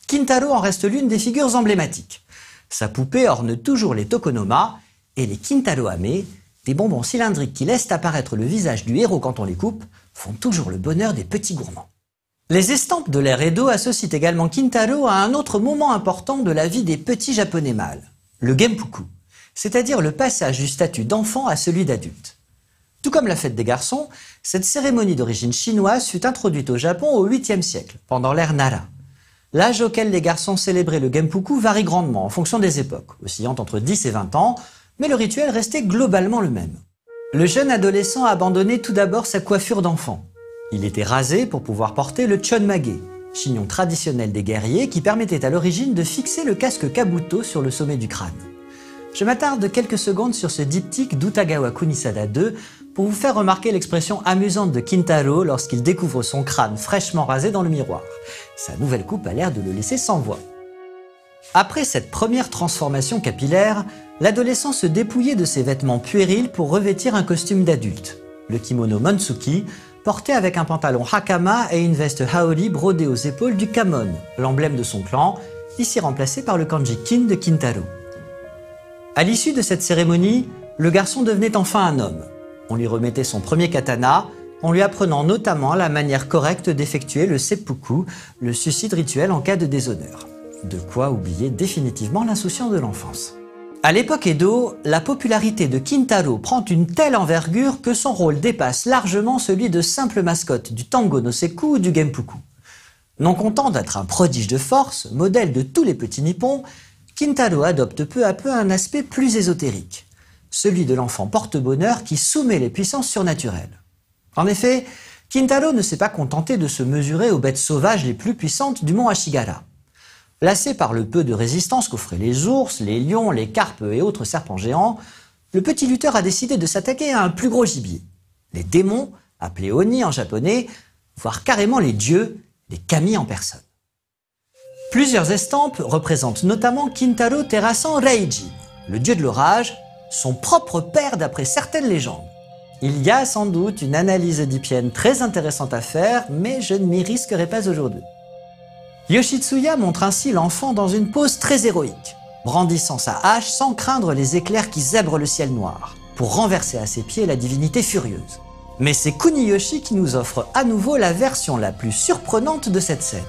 Kintaro en reste l'une des figures emblématiques. Sa poupée orne toujours les tokonoma et les Kintaro Ame, des bonbons cylindriques qui laissent apparaître le visage du héros quand on les coupe, font toujours le bonheur des petits gourmands. Les estampes de l'ère Edo associent également Kintaro à un autre moment important de la vie des petits japonais mâles, le Genpuku, c'est-à-dire le passage du statut d'enfant à celui d'adulte. Tout comme la fête des garçons, cette cérémonie d'origine chinoise fut introduite au Japon au 8e siècle, pendant l'ère Nara. L'âge auquel les garçons célébraient le Genpuku varie grandement en fonction des époques, oscillant entre 10 et 20 ans, mais le rituel restait globalement le même. Le jeune adolescent abandonnait tout d'abord sa coiffure d'enfant. Il était rasé pour pouvoir porter le chonmage, chignon traditionnel des guerriers qui permettait à l'origine de fixer le casque kabuto sur le sommet du crâne. Je m'attarde quelques secondes sur ce diptyque d'Utagawa Kunisada II pour vous faire remarquer l'expression amusante de Kintaro lorsqu'il découvre son crâne fraîchement rasé dans le miroir. Sa nouvelle coupe a l'air de le laisser sans voix. Après cette première transformation capillaire, l'adolescent se dépouillait de ses vêtements puérils pour revêtir un costume d'adulte, le kimono Monsuki, porté avec un pantalon hakama et une veste haori brodée aux épaules du kamon, l'emblème de son clan, ici remplacé par le kanji kin de Kintaro. À l'issue de cette cérémonie, le garçon devenait enfin un homme. On lui remettait son premier katana, en lui apprenant notamment la manière correcte d'effectuer le seppuku, le suicide rituel en cas de déshonneur. De quoi oublier définitivement l'insouciance de l'enfance. À l'époque Edo, la popularité de Kintaro prend une telle envergure que son rôle dépasse largement celui de simple mascotte du Tango no Sekku ou du Genpuku. Non content d'être un prodige de force, modèle de tous les petits nippons, Kintaro adopte peu à peu un aspect plus ésotérique, celui de l'enfant porte-bonheur qui soumet les puissances surnaturelles. En effet, Kintaro ne s'est pas contenté de se mesurer aux bêtes sauvages les plus puissantes du mont Ashigara. Lassé par le peu de résistance qu'offraient les ours, les lions, les carpes et autres serpents géants, le petit lutteur a décidé de s'attaquer à un plus gros gibier. Les démons, appelés Oni en japonais, voire carrément les dieux, les kami en personne. Plusieurs estampes représentent notamment Kintaro terrassant Reiji, le dieu de l'orage, son propre père d'après certaines légendes. Il y a sans doute une analyse oedipienne très intéressante à faire, mais je ne m'y risquerai pas aujourd'hui. Yoshitsuya montre ainsi l'enfant dans une pose très héroïque, brandissant sa hache sans craindre les éclairs qui zèbrent le ciel noir, pour renverser à ses pieds la divinité furieuse. Mais c'est Kuniyoshi qui nous offre à nouveau la version la plus surprenante de cette scène.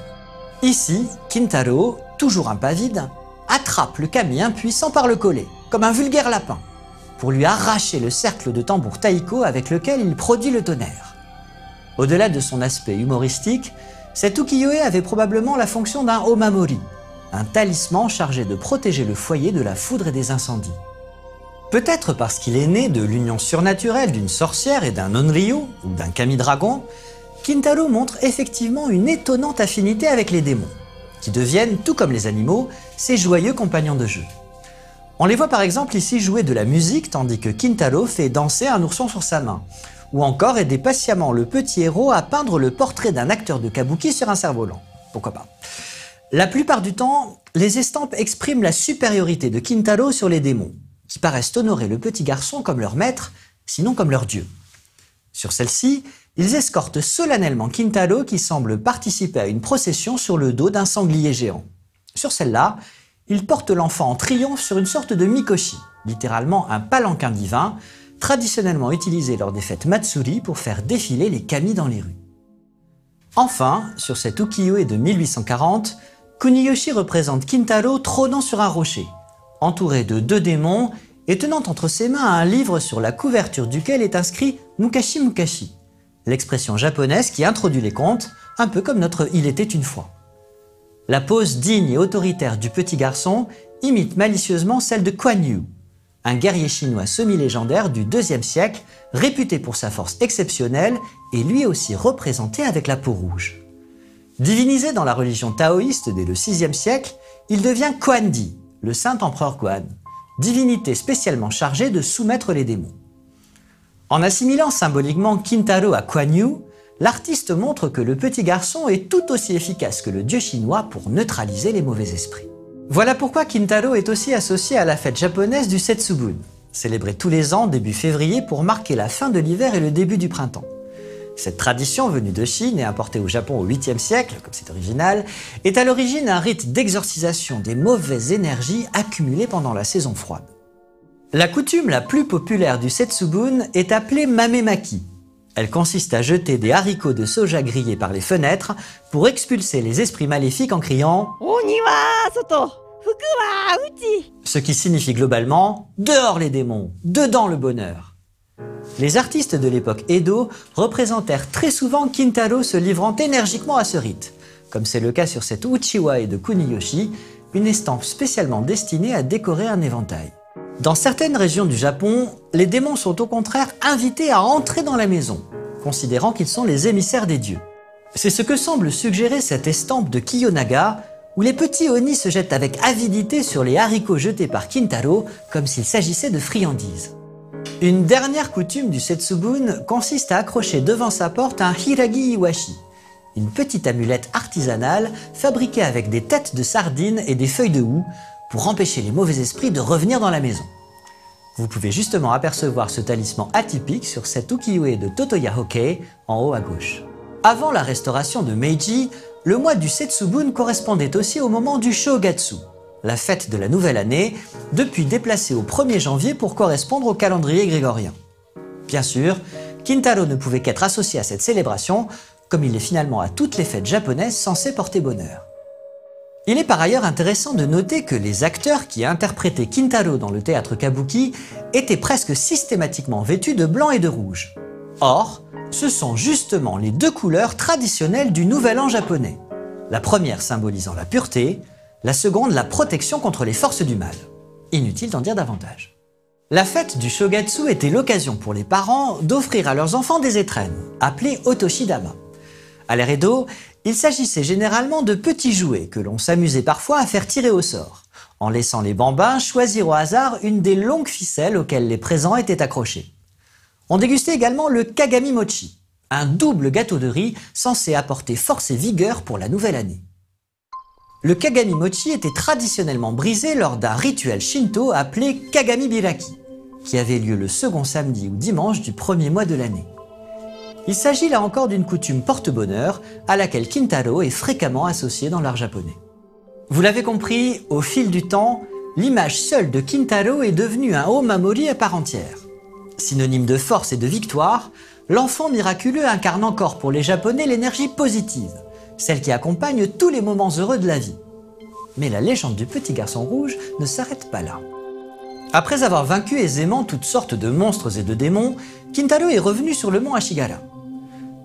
Ici, Kintaro, toujours impavide, attrape le kami impuissant par le collet, comme un vulgaire lapin, pour lui arracher le cercle de tambour taiko avec lequel il produit le tonnerre. Au-delà de son aspect humoristique, cet ukiyo-e avait probablement la fonction d'un omamori, un talisman chargé de protéger le foyer de la foudre et des incendies. Peut-être parce qu'il est né de l'union surnaturelle d'une sorcière et d'un onryu, ou d'un kami-dragon, Kintaro montre effectivement une étonnante affinité avec les démons, qui deviennent, tout comme les animaux, ses joyeux compagnons de jeu. On les voit par exemple ici jouer de la musique tandis que Kintaro fait danser un ourson sur sa main, ou encore aider patiemment le petit héros à peindre le portrait d'un acteur de kabuki sur un cerf-volant. Pourquoi pas. La plupart du temps, les estampes expriment la supériorité de Kintaro sur les démons, qui paraissent honorer le petit garçon comme leur maître, sinon comme leur dieu. Sur celle-ci, ils escortent solennellement Kintaro qui semble participer à une procession sur le dos d'un sanglier géant. Sur celle-là, ils portent l'enfant en triomphe sur une sorte de mikoshi, littéralement un palanquin divin, traditionnellement utilisé lors des fêtes Matsuri pour faire défiler les kami dans les rues. Enfin, sur cet ukiyo-e de 1840, Kuniyoshi représente Kintaro trônant sur un rocher, entouré de 2 démons et tenant entre ses mains un livre sur la couverture duquel est inscrit Mukashi Mukashi, l'expression japonaise qui introduit les contes, un peu comme notre « Il était une fois ». La pose digne et autoritaire du petit garçon imite malicieusement celle de Kuan Yu, un guerrier chinois semi-légendaire du IIe siècle, réputé pour sa force exceptionnelle et lui aussi représenté avec la peau rouge. Divinisé dans la religion taoïste dès le VIe siècle, il devient Quan Di, le saint empereur Quan, divinité spécialement chargée de soumettre les démons. En assimilant symboliquement Kintaro à Kuan Yu, l'artiste montre que le petit garçon est tout aussi efficace que le dieu chinois pour neutraliser les mauvais esprits. Voilà pourquoi Kintaro est aussi associé à la fête japonaise du Setsubun, célébrée tous les ans début février pour marquer la fin de l'hiver et le début du printemps. Cette tradition venue de Chine et importée au Japon au 8e siècle, comme c'est original, est à l'origine un rite d'exorcisation des mauvaises énergies accumulées pendant la saison froide. La coutume la plus populaire du Setsubun est appelée Mamemaki. Elle consiste à jeter des haricots de soja grillés par les fenêtres pour expulser les esprits maléfiques en criant « Oni wa soto, fuku wa uchi », ce qui signifie globalement « Dehors les démons, dedans le bonheur ». Les artistes de l'époque Edo représentèrent très souvent Kintaro se livrant énergiquement à ce rite, comme c'est le cas sur cette Uchiwae de Kuniyoshi, une estampe spécialement destinée à décorer un éventail. Dans certaines régions du Japon, les démons sont au contraire invités à entrer dans la maison, considérant qu'ils sont les émissaires des dieux. C'est ce que semble suggérer cette estampe de Kiyonaga, où les petits Oni se jettent avec avidité sur les haricots jetés par Kintaro, comme s'il s'agissait de friandises. Une dernière coutume du Setsubun consiste à accrocher devant sa porte un Hiragi Iwashi, une petite amulette artisanale fabriquée avec des têtes de sardines et des feuilles de houx, pour empêcher les mauvais esprits de revenir dans la maison. Vous pouvez justement apercevoir ce talisman atypique sur cette ukiyo-e de Totoya Hokei en haut à gauche. Avant la restauration de Meiji, le mois du Setsubun correspondait aussi au moment du Shogatsu, la fête de la nouvelle année, depuis déplacée au 1er janvier pour correspondre au calendrier grégorien. Bien sûr, Kintaro ne pouvait qu'être associé à cette célébration, comme il est finalement à toutes les fêtes japonaises censées porter bonheur. Il est par ailleurs intéressant de noter que les acteurs qui interprétaient Kintaro dans le théâtre kabuki étaient presque systématiquement vêtus de blanc et de rouge. Or, ce sont justement les 2 couleurs traditionnelles du Nouvel An japonais, la première symbolisant la pureté, la seconde la protection contre les forces du mal. Inutile d'en dire davantage. La fête du Shogatsu était l'occasion pour les parents d'offrir à leurs enfants des étrennes, appelées Otoshidama. À l'ère Edo, il s'agissait généralement de petits jouets que l'on s'amusait parfois à faire tirer au sort, en laissant les bambins choisir au hasard une des longues ficelles auxquelles les présents étaient accrochés. On dégustait également le Kagami Mochi, un double gâteau de riz censé apporter force et vigueur pour la nouvelle année. Le Kagami Mochi était traditionnellement brisé lors d'un rituel shinto appelé Kagami Biraki, qui avait lieu le second samedi ou dimanche du 1er mois de l'année. Il s'agit là encore d'une coutume porte-bonheur à laquelle Kintaro est fréquemment associé dans l'art japonais. Vous l'avez compris, au fil du temps, l'image seule de Kintaro est devenue un omamori à part entière. Synonyme de force et de victoire, l'enfant miraculeux incarne encore pour les Japonais l'énergie positive, celle qui accompagne tous les moments heureux de la vie. Mais la légende du petit garçon rouge ne s'arrête pas là. Après avoir vaincu aisément toutes sortes de monstres et de démons, Kintaro est revenu sur le mont Ashigara.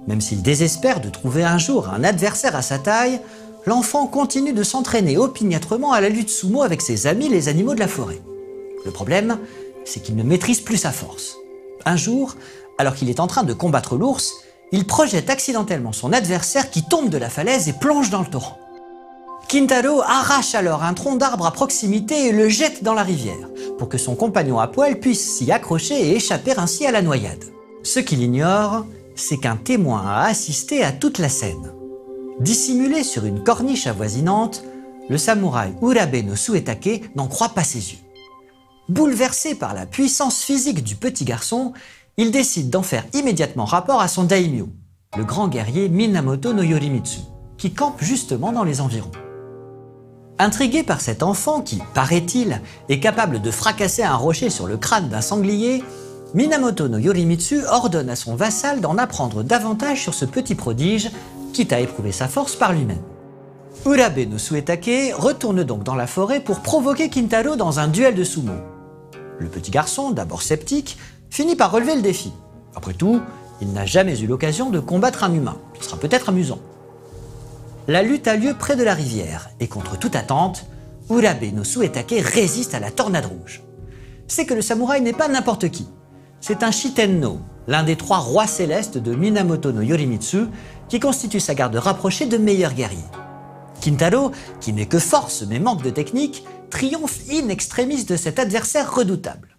Même s'il désespère de trouver un jour un adversaire à sa taille, l'enfant continue de s'entraîner opiniâtrement à la lutte sumo avec ses amis les animaux de la forêt. Le problème, c'est qu'il ne maîtrise plus sa force. Un jour, alors qu'il est en train de combattre l'ours, il projette accidentellement son adversaire qui tombe de la falaise et plonge dans le torrent. Kintaro arrache alors un tronc d'arbre à proximité et le jette dans la rivière, pour que son compagnon à poil puisse s'y accrocher et échapper ainsi à la noyade. Ce qu'il ignore, c'est qu'un témoin a assisté à toute la scène. Dissimulé sur une corniche avoisinante, le samouraï Urabe no Suetake n'en croit pas ses yeux. Bouleversé par la puissance physique du petit garçon, il décide d'en faire immédiatement rapport à son daimyo, le grand guerrier Minamoto no Yorimitsu, qui campe justement dans les environs. Intrigué par cet enfant qui, paraît-il, est capable de fracasser un rocher sur le crâne d'un sanglier, Minamoto no Yorimitsu ordonne à son vassal d'en apprendre davantage sur ce petit prodige, quitte à éprouver sa force par lui-même. Urabe no Suetake retourne donc dans la forêt pour provoquer Kintaro dans un duel de sumo. Le petit garçon, d'abord sceptique, finit par relever le défi. Après tout, il n'a jamais eu l'occasion de combattre un humain. Ce sera peut-être amusant. La lutte a lieu près de la rivière et contre toute attente, Urabe no Suetake résiste à la tornade rouge. C'est que le samouraï n'est pas n'importe qui. C'est un Shitenno, l'un des 3 rois célestes de Minamoto no Yorimitsu, qui constitue sa garde rapprochée de meilleurs guerriers. Kintaro, qui n'est que force mais manque de technique, triomphe in extremis de cet adversaire redoutable.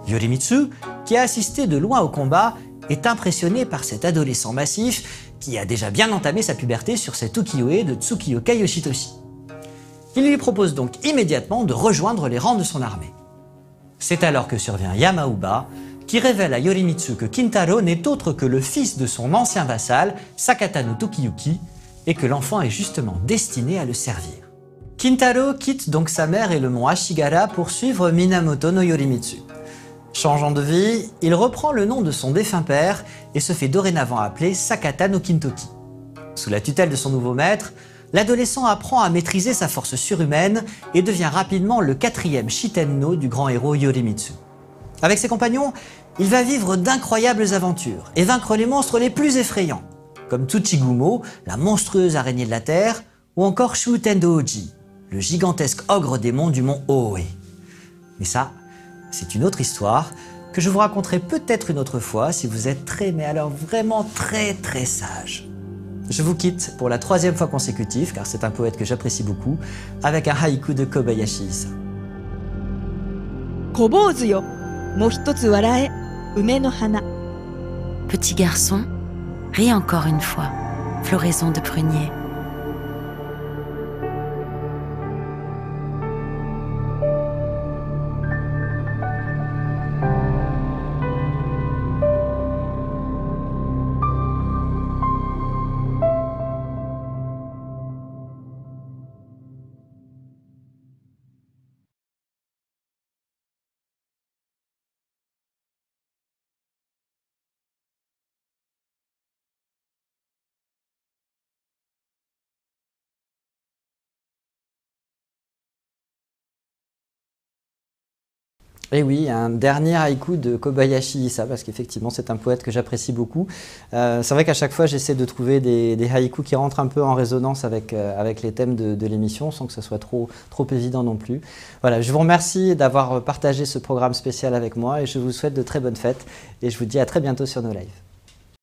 Yorimitsu, qui a assisté de loin au combat, est impressionné par cet adolescent massif qui a déjà bien entamé sa puberté sur cet ukiyo-e de Tsukiyoka Yoshitoshi. Il lui propose donc immédiatement de rejoindre les rangs de son armée. C'est alors que survient Yamauba, qui révèle à Yorimitsu que Kintaro n'est autre que le fils de son ancien vassal, Sakata no Tokiyuki, et que l'enfant est justement destiné à le servir. Kintaro quitte donc sa mère et le mont Ashigara pour suivre Minamoto no Yorimitsu. Changeant de vie, il reprend le nom de son défunt père et se fait dorénavant appeler Sakata no Kintoki. Sous la tutelle de son nouveau maître, l'adolescent apprend à maîtriser sa force surhumaine et devient rapidement le 4e Shitenno du grand héros Yorimitsu. Avec ses compagnons, il va vivre d'incroyables aventures et vaincre les monstres les plus effrayants, comme Tsuchigumo, la monstrueuse araignée de la terre, ou encore Shutendo-Oji, le gigantesque ogre démon du mont Oe. Mais ça, c'est une autre histoire que je vous raconterai peut-être une autre fois si vous êtes mais alors vraiment très sage. Je vous quitte pour la 3e fois consécutive, car c'est un poète que j'apprécie beaucoup, avec un haïku de Kobayashi Issa. Kobouzu yo, mo hitotsu warae, ume no hana. Petit garçon, ris encore une fois, floraison de prunier. Et oui, un dernier haïku de Kobayashi Issa, parce qu'effectivement c'est un poète que j'apprécie beaucoup. C'est vrai qu'à chaque fois j'essaie de trouver des haïkus qui rentrent un peu en résonance avec les thèmes de l'émission, sans que ce soit trop évident non plus. Voilà, je vous remercie d'avoir partagé ce programme spécial avec moi et je vous souhaite de très bonnes fêtes et je vous dis à très bientôt sur nos lives.